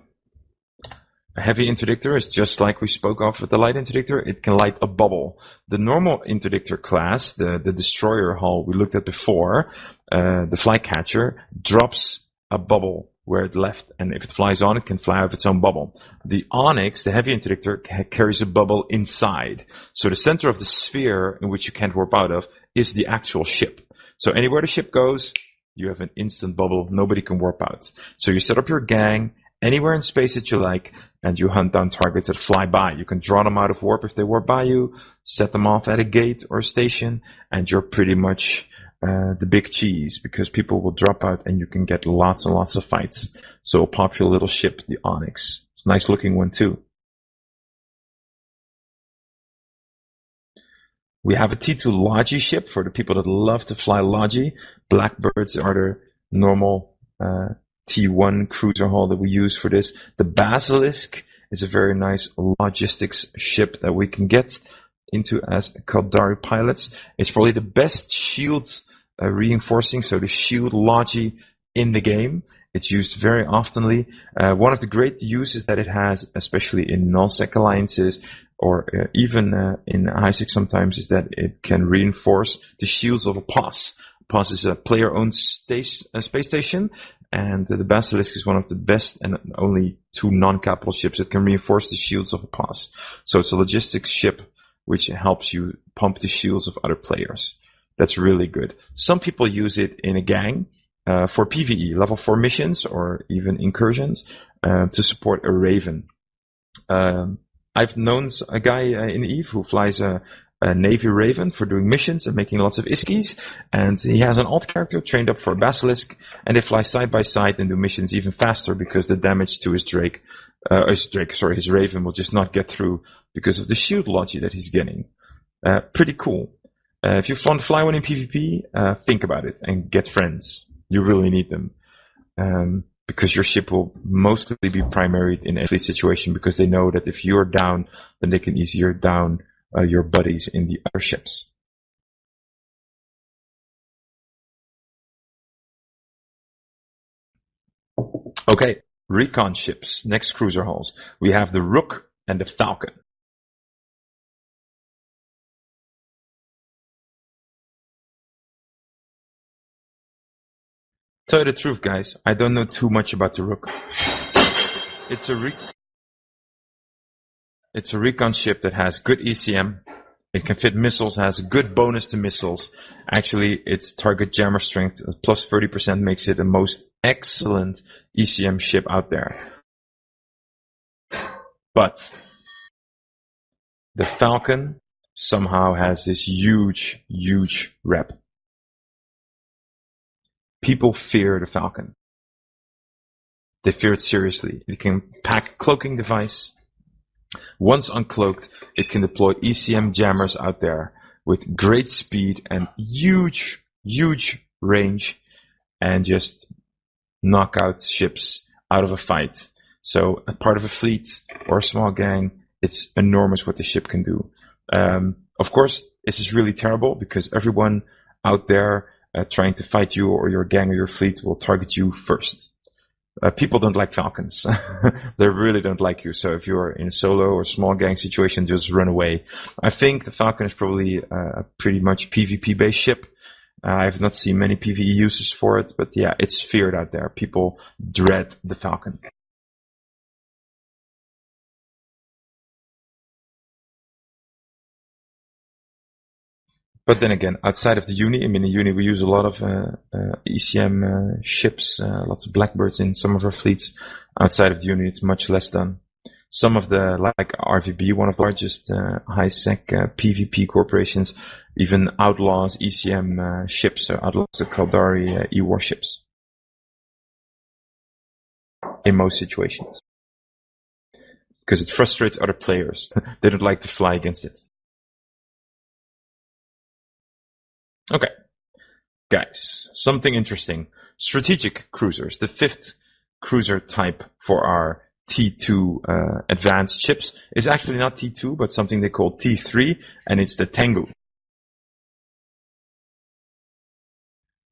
Speaker 2: A heavy interdictor is just like we spoke of with the light interdictor. It can light a bubble. The normal interdictor class, the destroyer hull we looked at before, the Flycatcher, drops a bubble where it left, and if it flies on, it can fly out of its own bubble. The Onyx, the heavy interdictor, carries a bubble inside. So the center of the sphere in which you can't warp out of is the actual ship. So anywhere the ship goes, you have an instant bubble. Nobody can warp out. So you set up your gang anywhere in space that you like, and you hunt down targets that fly by. You can draw them out of warp if they warp by you, set them off at a gate or a station, and you're pretty much the big cheese, because people will drop out and you can get lots and lots of fights. So a popular little ship, the Onyx. It's a nice looking one too. We have a T2 Logi ship for the people that love to fly Logi. Blackbirds are the normal T1 cruiser hull that we use for this. The Basilisk is a very nice logistics ship that we can get. into as Caldari pilots. It's probably the best shield reinforcing, so the shield logi in the game. It's used very oftenly. One of the great uses that it has, especially in nullsec alliances, or even in ISAC sometimes, is that it can reinforce the shields of a POS. POS is a player-owned space station, and the Basilisk is one of the best and only two non-capital ships that can reinforce the shields of a POS. So it's a logistics ship which helps you pump the shields of other players. That's really good. Some people use it in a gang for PvE, level 4 missions, or even incursions, to support a Raven. I've known a guy in EVE who flies a Navy Raven for doing missions and making lots of iskies, and he has an alt character trained up for a Basilisk, and they fly side by side and do missions even faster because the damage to his Raven will just not get through because of the shield logi that he's getting. Pretty cool. If you want to fly one in PvP, think about it and get friends. You really need them. Because your ship will mostly be primaried in a fleet situation, because they know that if you're down, then they can easier down your buddies in the other ships. Okay, recon ships, next cruiser hulls. We have the Rook and the Falcon. Tell you the truth, guys, I don't know too much about the Rook. It's a recon ship that has good ECM. It can fit missiles, has a good bonus to missiles. Actually, its target jammer strength plus 30% makes it the most excellent ECM ship out there. But the Falcon somehow has this huge, huge rep. People fear the Falcon. They fear it seriously. It can pack a cloaking device. Once uncloaked, it can deploy ECM jammers out there with great speed and huge, huge range, and just knock out ships out of a fight. So a part of a fleet or a small gang, it's enormous what the ship can do. Of course, this is really terrible because everyone out there trying to fight you or your gang or your fleet will target you first. People don't like Falcons. They really don't like you. So if you're in a solo or small gang situation, just run away. I think the Falcon is probably a pretty much PvP-based ship. I have not seen many PvE uses for it, but yeah, it's feared out there. People dread the Falcon. But then again, outside of the uni, I mean, in uni we use a lot of ECM ships, lots of Blackbirds in some of our fleets. Outside of the uni, it's much less done. Some of the, like RVB, one of the largest high-sec PvP corporations, even outlaws ECM ships, so outlaws the Caldari E-warships. In most situations. Because it frustrates other players. They don't like to fly against it. Okay, guys, something interesting. Strategic cruisers, the fifth cruiser type for our T2 advanced ships, is actually not T2, but something they call T3, and it's the Tengu.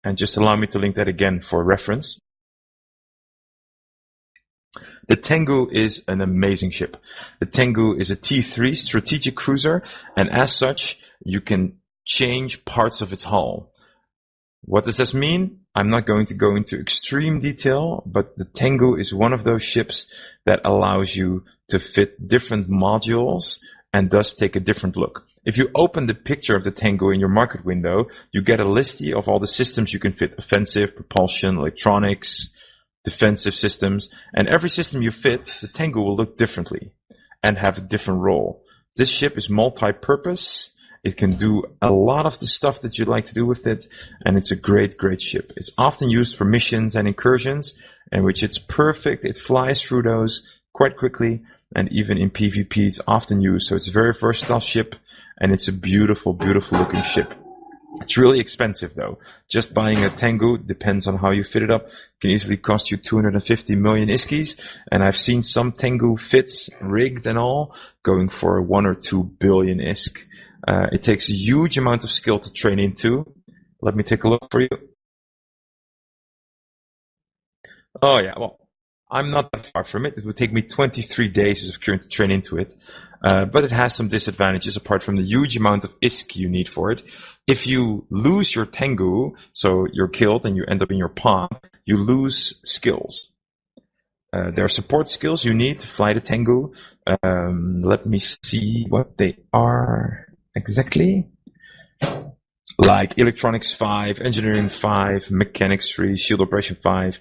Speaker 2: And just allow me to link that again for reference. The Tengu is an amazing ship. The Tengu is a T3 strategic cruiser, and as such, you can change parts of its hull. What does this mean? I'm not going to go into extreme detail, but the Tengu is one of those ships that allows you to fit different modules and thus take a different look. If you open the picture of the Tengu in your market window, you get a listy of all the systems you can fit: offensive, propulsion, electronics, defensive systems, and every system you fit, the Tengu will look differently and have a different role. This ship is multi-purpose. It can do a lot of the stuff that you'd like to do with it, and it's a great, great ship. It's often used for missions and incursions, in which it's perfect. It flies through those quite quickly, and even in PvP it's often used. So it's a very versatile ship, and it's a beautiful, beautiful looking ship. It's really expensive though. Just buying a Tengu, depends on how you fit it up, can easily cost you 250 million iskis. And I've seen some Tengu fits, rigged and all, going for 1 or 2 billion isk. It takes a huge amount of skill to train into. Let me take a look for you. Oh yeah, well, I'm not that far from it. It would take me 23 days of current to train into it. But it has some disadvantages apart from the huge amount of isk you need for it. If you lose your Tengu, so you're killed and you end up in your pawn, you lose skills. There are support skills you need to fly the Tengu. Let me see what they are exactly. Like Electronics 5, Engineering 5, Mechanics 3, Shield Operation 5.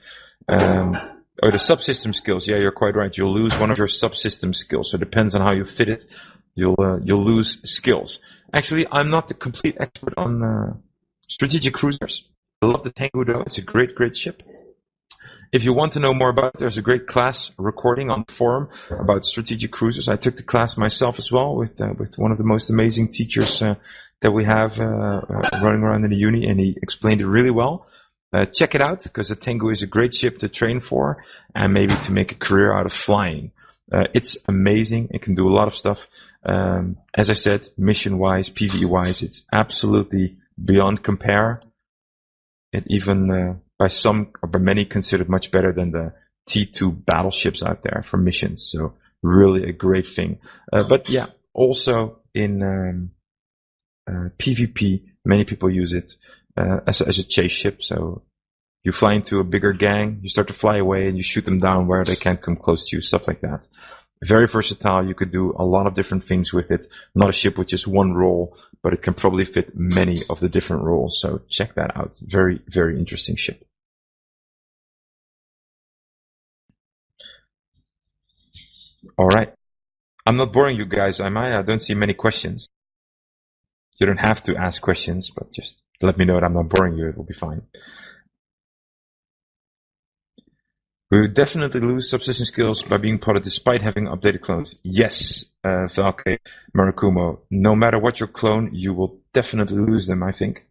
Speaker 2: Or the subsystem skills. Yeah, you're quite right. You'll lose one of your subsystem skills. So it depends on how you fit it. You'll lose skills. Actually, I'm not the complete expert on strategic cruisers. I love the Tengu though. It's a great, great ship. If you want to know more about it, there's a great class recording on the forum about strategic cruisers. I took the class myself as well with one of the most amazing teachers that we have running around in the uni, and he explained it really well. Check it out, because the Tengu is a great ship to train for and maybe to make a career out of flying. It's amazing. It can do a lot of stuff. As I said, mission-wise, PvE-wise, it's absolutely beyond compare. It even, by some, or by many, considered much better than the T2 battleships out there for missions. So really a great thing. But yeah, also in PvP, many people use it as a chase ship. So you fly into a bigger gang, you start to fly away, and you shoot them down where they can't come close to you, stuff like that. Very versatile. You could do a lot of different things with it. Not a ship with just one role, but it can probably fit many of the different roles. So check that out. Very, very interesting ship. All right. I'm not boring you guys, am I? I don't see many questions. You don't have to ask questions, but just let me know that I'm not boring you. It will be fine. We would definitely lose subsystem skills by being potted despite having updated clones. Yes, Valke, Marakumo. No matter what your clone, you will definitely lose them, I think.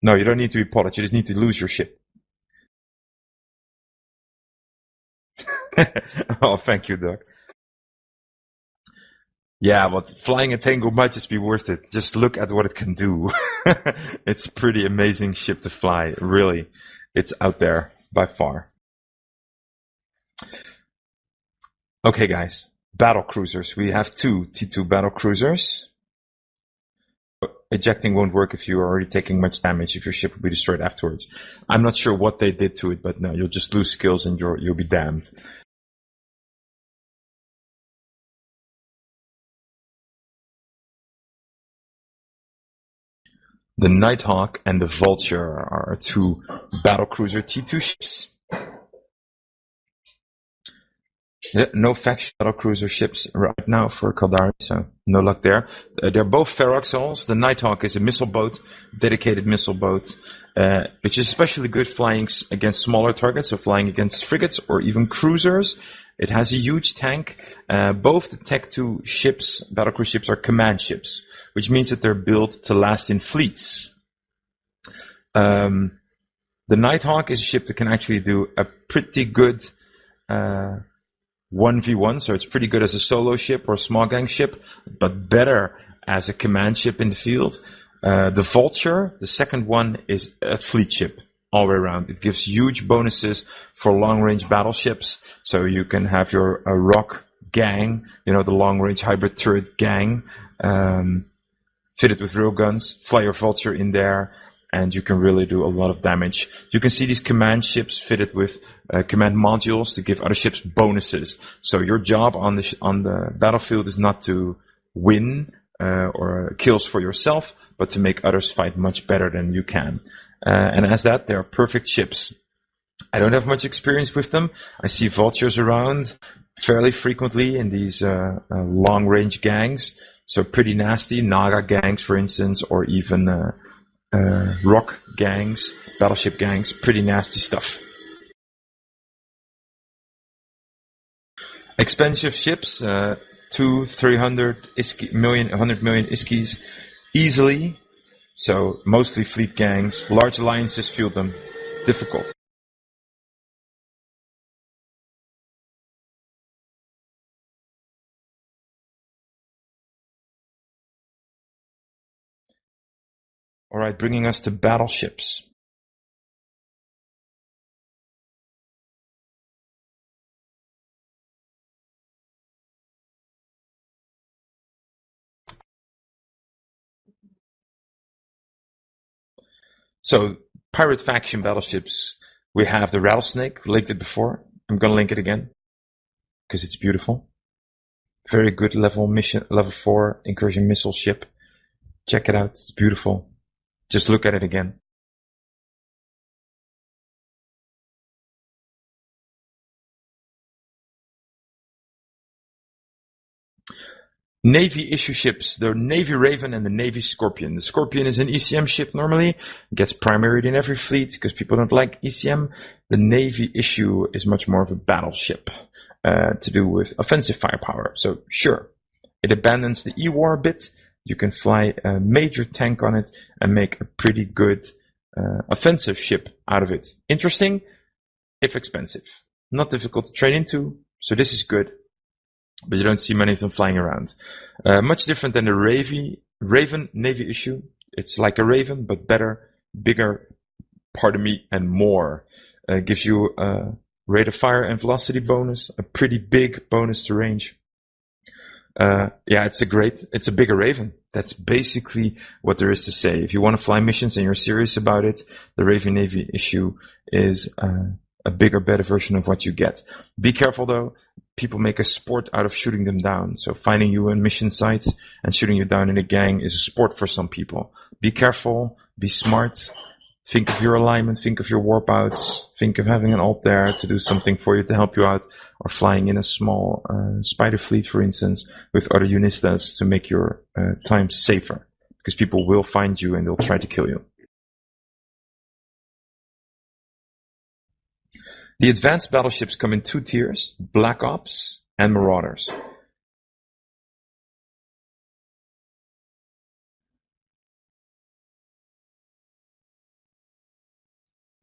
Speaker 2: No, you don't need to be potted. You just need to lose your ship. Oh, thank you, Doug. Yeah, but flying a Tengu might just be worth it. Just look at what it can do. It's a pretty amazing ship to fly, really. It's out there, by far. Okay, guys. Battle cruisers. We have 2 T2 battle cruisers. Ejecting won't work if you're already taking much damage, if your ship will be destroyed afterwards. I'm not sure what they did to it, but no, you'll just lose skills and you'll be damned. The Nighthawk and the Vulture are 2 battlecruiser T2 ships. No faction battlecruiser ships right now for Caldari, so no luck there. They're both ferroxyls. The Nighthawk is a missile boat, dedicated missile boat, which is especially good flying against smaller targets, so flying against frigates or even cruisers. It has a huge tank. Both the Tech 2 ships, battlecruiser ships, are command ships, which means that they're built to last in fleets. The Nighthawk is a ship that can actually do a pretty good 1v1, so it's pretty good as a solo ship or a small gang ship, but better as a command ship in the field. The Vulture, the second one, is a fleet ship all the way around. It gives huge bonuses for long-range battleships, so you can have your rock gang, the long-range hybrid turret gang, fitted with real guns, fly your Vulture in there, and you can really do a lot of damage. You can see these command ships fitted with command modules to give other ships bonuses. So your job on the battlefield is not to win or kills for yourself, but to make others fight much better than you can. And as that, they are perfect ships. I don't have much experience with them. I see Vultures around fairly frequently in these long-range gangs. So pretty nasty, Naga gangs, for instance, or even rock gangs, battleship gangs, pretty nasty stuff. Expensive ships, 200-300 100 million iskis easily. So mostly fleet gangs. Large alliances field them. Difficult. Alright, bringing us to battleships. So, pirate faction battleships, we have the Rattlesnake, linked it before. I'm gonna link it again, because it's beautiful. Very good level 4 incursion missile ship. Check it out, it's beautiful. Just look at it again. Navy issue ships, the Navy Raven and the Navy Scorpion. The Scorpion is an ECM ship normally, gets primaried in every fleet because people don't like ECM. The Navy issue is much more of a battleship to do with offensive firepower. So sure, it abandons the E-War a bit. You can fly a major tank on it and make a pretty good offensive ship out of it. Interesting, if expensive. Not difficult to train into, so this is good. But you don't see many of them flying around. Much different than the Raven Navy issue. It's like a Raven, but better, bigger, pardon me, and more. Gives you a rate of fire and velocity bonus, a pretty big bonus to range. Yeah, it's a bigger Raven. That's basically what there is to say. If you want to fly missions and you're serious about it, the Raven Navy issue is a bigger, better version of what you get. Be careful though. People make a sport out of shooting them down. So finding you in mission sites and shooting you down in a gang is a sport for some people. Be careful, be smart, think of your alignment, think of your warp outs, think of having an alt there to do something for you to help you out, or flying in a small spider fleet, for instance, with other unistas to make your time safer. Because people will find you and they'll try to kill you. The advanced battleships come in 2 tiers, Black Ops and Marauders.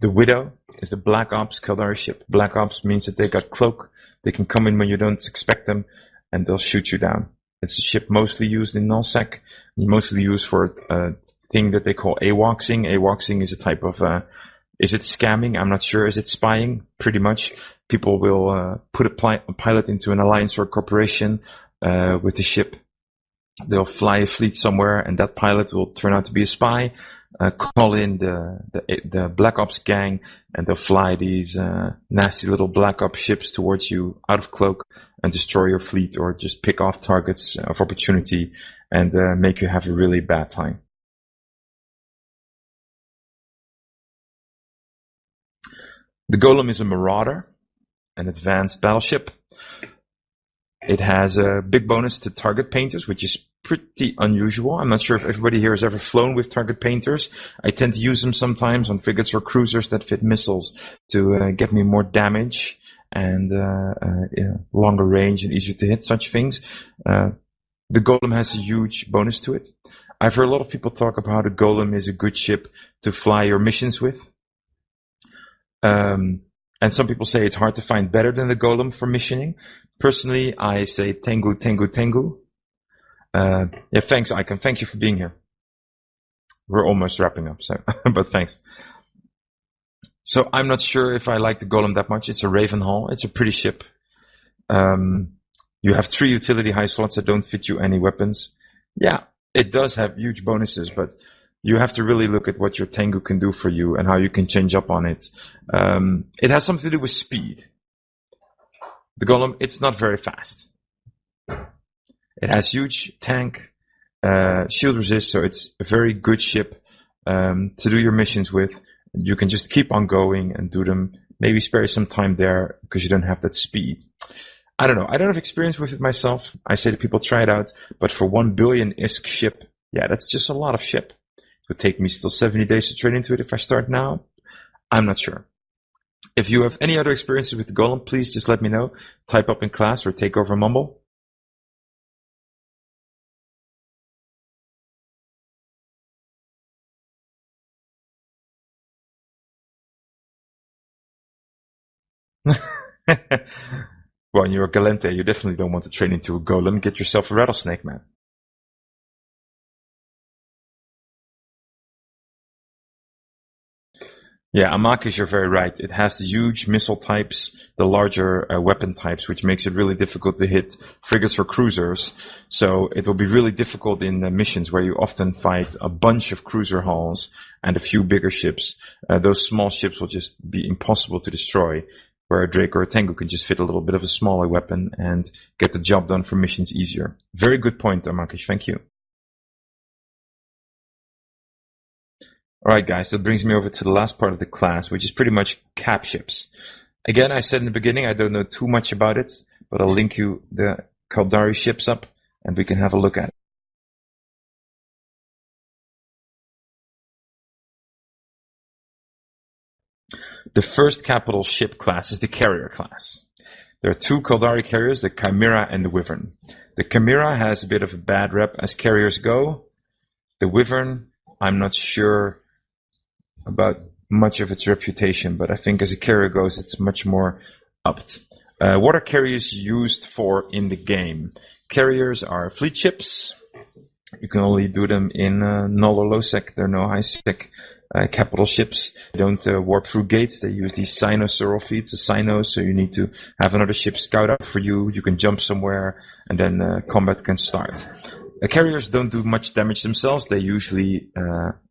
Speaker 2: The Widow is the Black Ops Caldari ship. Black Ops means that they got cloak. They can come in when you don't expect them, and they'll shoot you down. It's a ship mostly used in nullsec, mostly used for a thing that they call AWACSing. AWACSing is a type of is it scamming? I'm not sure. Is it spying? Pretty much. People will put a pilot into an alliance or a corporation with the ship. They'll fly a fleet somewhere, and that pilot will turn out to be a spy. Call in the Black Ops gang, and they'll fly these nasty little Black Ops ships towards you out of cloak and destroy your fleet, or just pick off targets of opportunity and make you have a really bad time. The Golem is a Marauder, an advanced battleship. It has a big bonus to target painters, which is pretty unusual. I'm not sure if everybody here has ever flown with target painters. I tend to use them sometimes on frigates or cruisers that fit missiles to get me more damage and longer range and easier to hit such things. The Golem has a huge bonus to it. I've heard a lot of people talk about how the Golem is a good ship to fly your missions with. And some people say it's hard to find better than the Golem for missioning. Personally, I say Tengu, Tengu, Tengu. Yeah, thanks, Icon. Thank you for being here. We're almost wrapping up, so but thanks. So I'm not sure if I like the Golem that much. It's a Raven hull. It's a pretty ship. You have 3 utility high slots that don't fit you any weapons. Yeah, it does have huge bonuses, but you have to really look at what your Tengu can do for you and how you can change up on it. It has something to do with speed. The Golem, it's not very fast. It has huge tank, shield resist, so it's a very good ship to do your missions with. You can just keep on going and do them. Maybe spare some time there because you don't have that speed. I don't know. I don't have experience with it myself. I say to people, try it out. But for 1 billion ISK ship, yeah, that's just a lot of ship. It would take me still 70 days to train into it if I start now. I'm not sure. If you have any other experiences with the Golem, please just let me know. Type up in class or take over Mumble. Well, you're a Galente, you definitely don't want to train into a Golem. Get yourself a Rattlesnake, man. Yeah, Amakish, you're very right. It has the huge missile types, the larger weapon types, which makes it really difficult to hit frigates or cruisers. So it will be really difficult in missions where you often fight a bunch of cruiser hulls and a few bigger ships. Those small ships will just be impossible to destroy, where a Drake or a Tengu can just fit a little bit of a smaller weapon and get the job done for missions easier. Very good point, Amakish. Thank you. Alright guys, that brings me over to the last part of the class, which is pretty much cap ships. Again, I said in the beginning I don't know too much about it, but I'll link you the Caldari ships up and we can have a look at it. The first capital ship class is the carrier class. There are two Caldari carriers, the Chimera and the Wyvern. The Chimera has a bit of a bad rep as carriers go. The Wyvern, I'm not sure about much of its reputation, but I think as a carrier goes, it's much more upped. What are carriers used for in the game? Carriers are fleet ships. You can only do them in null or low sec. There are no high sec capital ships. They don't warp through gates. They use these sinosaural feeds, the sinos, so you need to have another ship scout out for you. You can jump somewhere, and then combat can start. Carriers don't do much damage themselves. They usually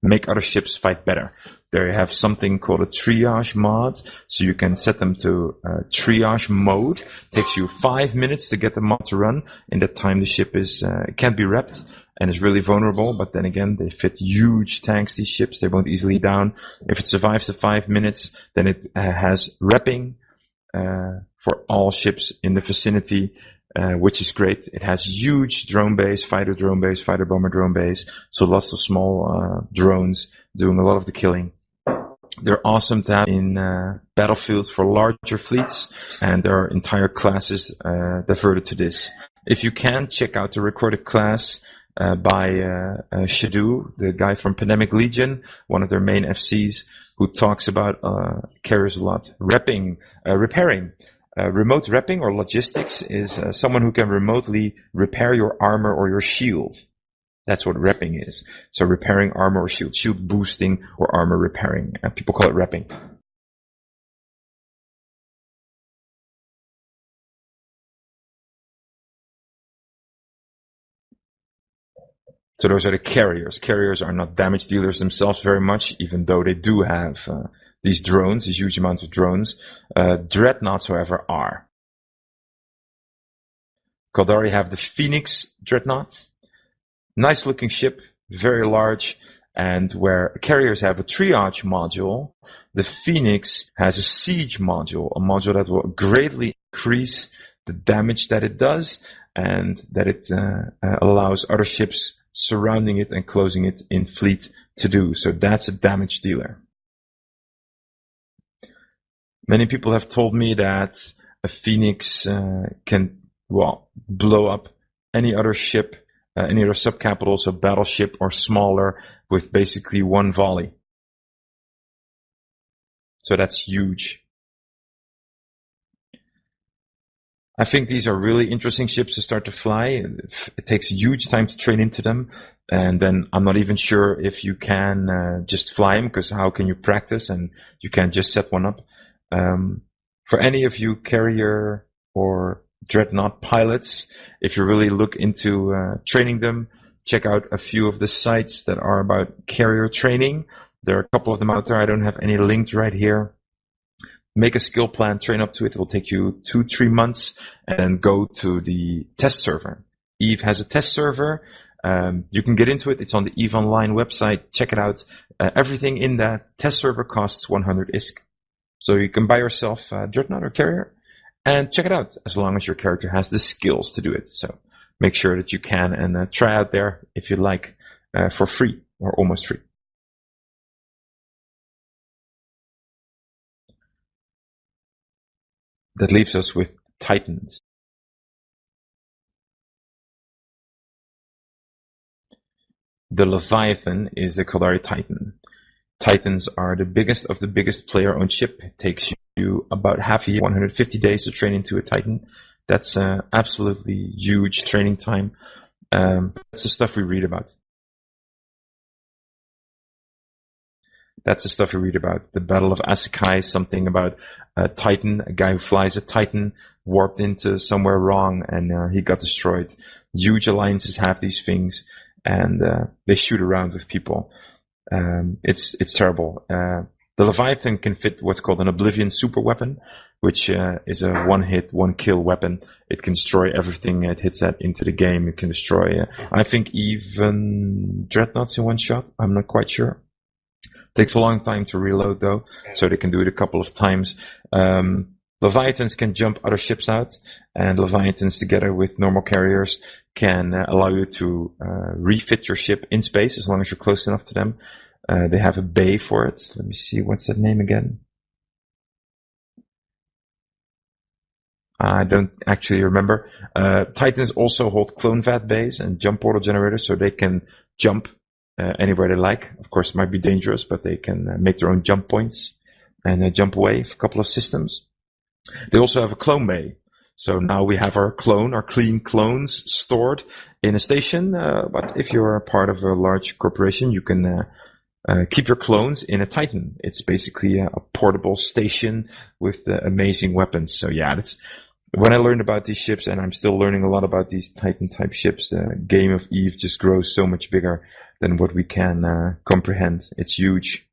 Speaker 2: make other ships fight better. They have something called a triage mod, so you can set them to triage mode. It takes you 5 minutes to get the mod to run. In that time, the ship can't be repped and is really vulnerable. But then again, they fit huge tanks, these ships. They won't easily down. If it survives the 5 minutes, then it has repping for all ships in the vicinity. Which is great. It has huge drone base, fighter bomber drone base, so lots of small drones doing a lot of the killing. They're awesome to have in battlefields for larger fleets, and there are entire classes devoted to this. If you can, check out the recorded class by Shadu, the guy from Pandemic Legion, one of their main FCs, who talks about carriers a lot. Repairing. Remote repping or logistics is someone who can remotely repair your armor or your shield. That's what repping is. So repairing armor or shield boosting or armor repairing. People call it repping. So those are the carriers. Carriers are not damage dealers themselves very much, even though they do have these drones, these huge amounts of drones. Dreadnoughts, however, are. Caldari have the Phoenix Dreadnought. Nice looking ship, very large, and where carriers have a triage module, the Phoenix has a siege module, a module that will greatly increase the damage that it does, and that it allows other ships surrounding it and closing it in fleet to do. So that's a damage dealer. Many people have told me that a Phoenix can, blow up any other ship, any other subcapital, so battleship or smaller, with basically one volley. So that's huge. I think these are really interesting ships to start to fly. It takes a huge time to train into them. And then I'm not even sure if you can just fly them, because how can you practice? And you can't just set one up. For any of you carrier or dreadnought pilots, if you really look into training them, check out a few of the sites that are about carrier training. There are a couple of them out there. I don't have any linked right here. Make a skill plan, train up to it. It will take you 2-3 months, and then go to the test server. EVE has a test server. You can get into it. It's on the EVE Online website. Check it out. Everything in that test server costs 100 ISK. So you can buy yourself a dreadnought or carrier and check it out, as long as your character has the skills to do it. So make sure that you can, and try out there if you like, for free or almost free. That leaves us with Titans. The Leviathan is the Codori Titan. Titans are the biggest of the biggest player-owned ship. It takes you about half a year, 150 days to train into a Titan. That's absolutely huge training time. That's the stuff we read about. That's the stuff we read about. The Battle of Asakai, something about a Titan, a guy who flies a Titan, warped into somewhere wrong, and he got destroyed. Huge alliances have these things, and they shoot around with people. It's terrible. The Leviathan can fit what's called an Oblivion super weapon, which is a one-hit, one-kill weapon. It can destroy everything it hits at into the game. It can destroy, I think, even dreadnoughts in one shot. I'm not quite sure. Takes a long time to reload, though, so they can do it a couple of times. Leviathans can jump other ships out, and Leviathans, together with normal carriers, can allow you to refit your ship in space as long as you're close enough to them. They have a bay for it. Let me see, what's that name again? I don't actually remember. Titans also hold clone vat bays and jump portal generators, so they can jump anywhere they like. Of course, it might be dangerous, but they can make their own jump points and jump away for a couple of systems. They also have a clone bay. So now we have our clean clones stored in a station. But if you're a part of a large corporation, you can keep your clones in a Titan. It's basically a portable station with amazing weapons. So yeah, when I learned about these ships, and I'm still learning a lot about these Titan-type ships, the game of Eve just grows so much bigger than what we can comprehend. It's huge.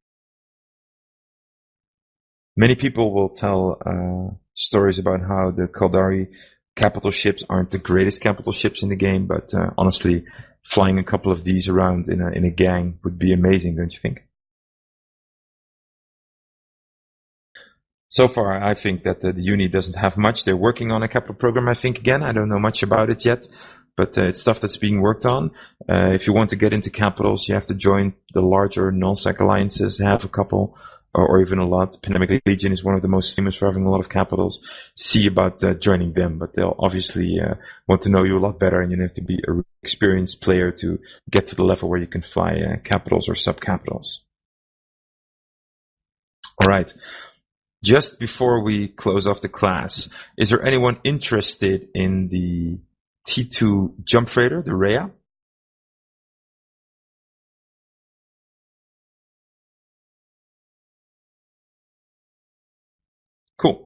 Speaker 2: Many people will tell stories about how the Caldari capital ships aren't the greatest capital ships in the game, but honestly, flying a couple of these around in a gang would be amazing, don't you think? So far, I think that the E-UNI doesn't have much. They're working on a capital program, I think, again. I don't know much about it yet, but it's stuff that's being worked on. If you want to get into capitals, you have to join the larger nullsec alliances. They have a couple, or even a lot. Pandemic Legion is one of the most famous for having a lot of capitals. See about joining them, but they'll obviously want to know you a lot better, and you have to be an experienced player to get to the level where you can fly capitals or sub-capitals. All right. Just before we close off the class, is there anyone interested in the T2 jump freighter, the Rhea? Cool.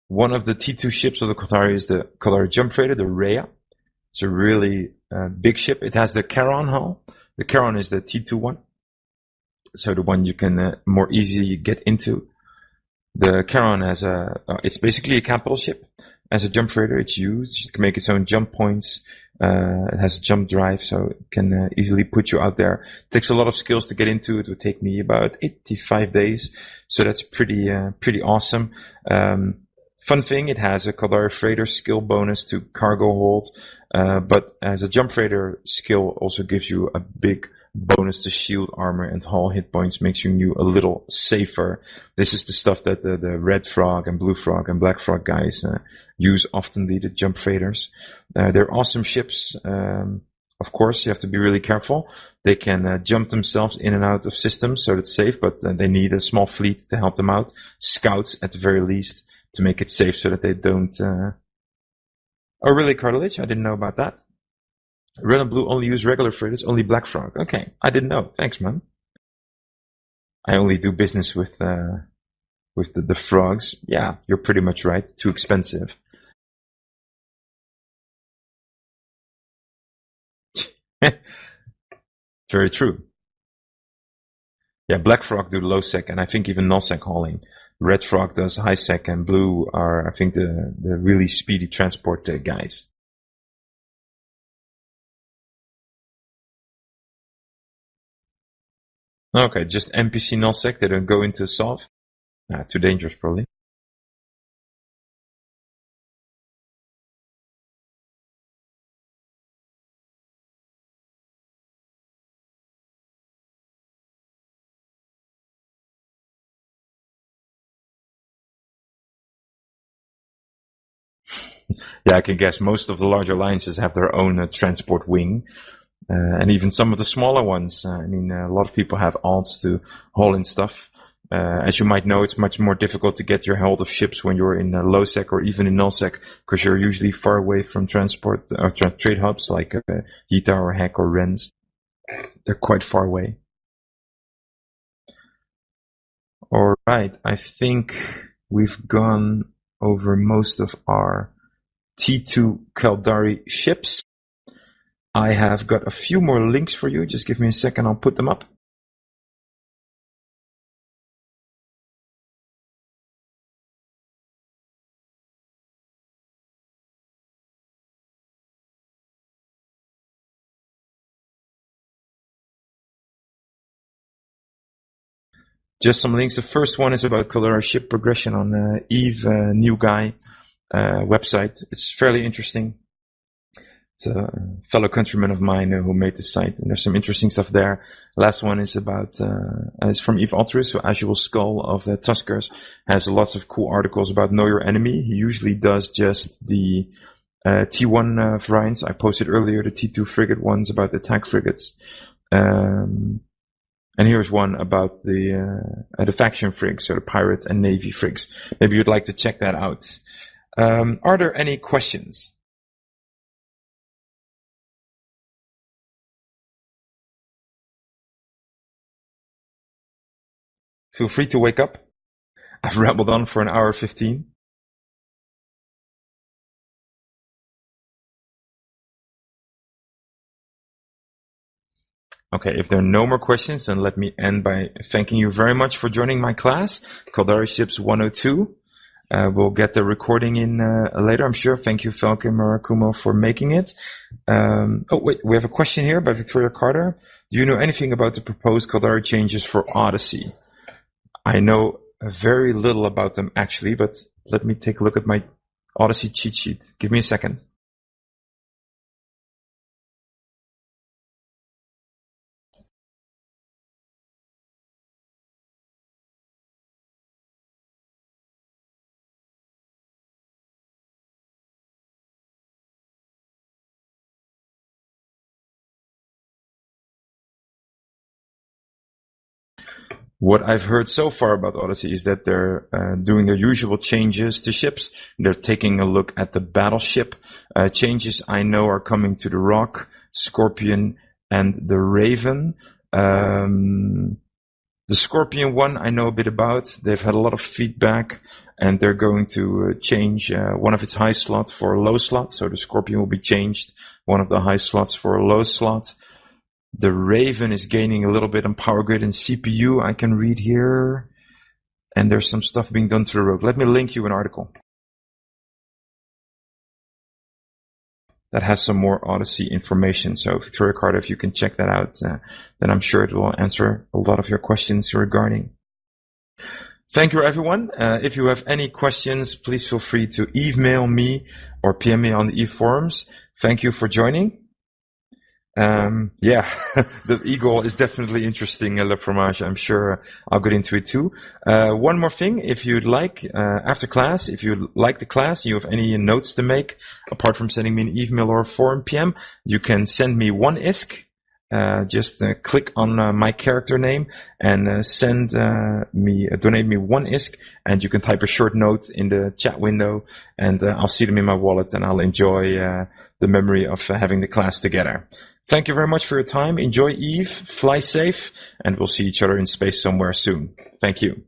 Speaker 2: One of the T2 ships of the Caldari is the Caldari jump freighter, the Rhea. It's a really big ship. It has the Charon hull. The Charon is the T2 one, so the one you can more easily get into. The Charon has it's basically a capital ship. As a jump freighter, it's used. It can make its own jump points. It has a jump drive, so it can easily put you out there. It takes a lot of skills to get into. It would take me about 85 days, so that's pretty awesome. Fun thing, it has a Caldari freighter skill bonus to cargo hold, but as a jump freighter, skill also gives you a big bonus to shield armor and hull hit points, makes you a little safer. This is the stuff that the red frog and blue frog and black frog guys use often, the jump freighters. They're awesome ships. Of course, you have to be really careful. They can jump themselves in and out of systems, so it's safe, but they need a small fleet to help them out. Scouts, at the very least, to make it safe so that they don't... Oh, really, Cartilage? I didn't know about that. Red and blue only use regular freighters, only black frog. Okay, I didn't know. Thanks, man. I only do business with the frogs. Yeah, you're pretty much right. Too expensive. Very true. Yeah, black frog do low sec, and I think even null sec hauling. Red frog does high sec, and blue are, I think, the really speedy transport guys. Okay, just NPC nullsec, they don't go into solve? Too dangerous, probably. Yeah, I can guess most of the large alliances have their own transport wing. and even some of the smaller ones. I mean, a lot of people have alts to haul in stuff. As you might know, it's much more difficult to get your hold of ships when you're in low sec or even in null sec, because you're usually far away from transport or trade hubs like Yita or Hek or Rens. They're quite far away. All right, I think we've gone over most of our T2 Caldari ships. I have got a few more links for you. Just give me a second, I'll put them up. Just some links. The first one is about Caldari ship progression on Eve New Guy website. It's fairly interesting. It's a fellow countryman of mine who made the site, and there's some interesting stuff there. Last one is about it's from Eve Altruist, so Azul Skull of the Tuskers has lots of cool articles about Know Your Enemy. He usually does just the T1 variants. I posted earlier the T2 frigate ones about the attack frigates. And here's one about the faction frigs, so the pirate and navy frigs. Maybe you'd like to check that out. Are there any questions? Feel free to wake up. I've rambled on for an hour 15. Okay, if there are no more questions, then let me end by thanking you very much for joining my class, Caldari Ships 102. We'll get the recording in later, I'm sure. Thank you, Falcon Murakumo, for making it. Oh, wait, we have a question here by Victoria Carter. Do you know anything about the proposed Caldari changes for Odyssey? I know very little about them, actually, but let me take a look at my Odyssey cheat sheet. Give me a second. What I've heard so far about Odyssey is that they're doing their usual changes to ships. They're taking a look at the battleship. Changes I know are coming to the Rock, Scorpion, and the Raven. The Scorpion one I know a bit about. They've had a lot of feedback, and they're going to change one of its high slots for a low slot. So the Scorpion will be changed, one of the high slots for a low slot. The Raven is gaining a little bit on power grid and CPU, I can read here. And there's some stuff being done to the Rogue. Let me link you an article that has some more Odyssey information. So Victoria Carter, if you can check that out, then I'm sure it will answer a lot of your questions regarding. Thank you, everyone. If you have any questions, please feel free to email me or PM me on the Eve forums. Thank you for joining. Yeah, the Eagle is definitely interesting, Le Fromage. I'm sure I'll get into it too. One more thing, if you'd like, after class, if you like the class, you have any notes to make, apart from sending me an email or a forum PM, you can send me one ISK. Just click on my character name and donate me one ISK, and you can type a short note in the chat window, and I'll see them in my wallet, and I'll enjoy the memory of having the class together. Thank you very much for your time. Enjoy Eve, fly safe, and we'll see each other in space somewhere soon. Thank you.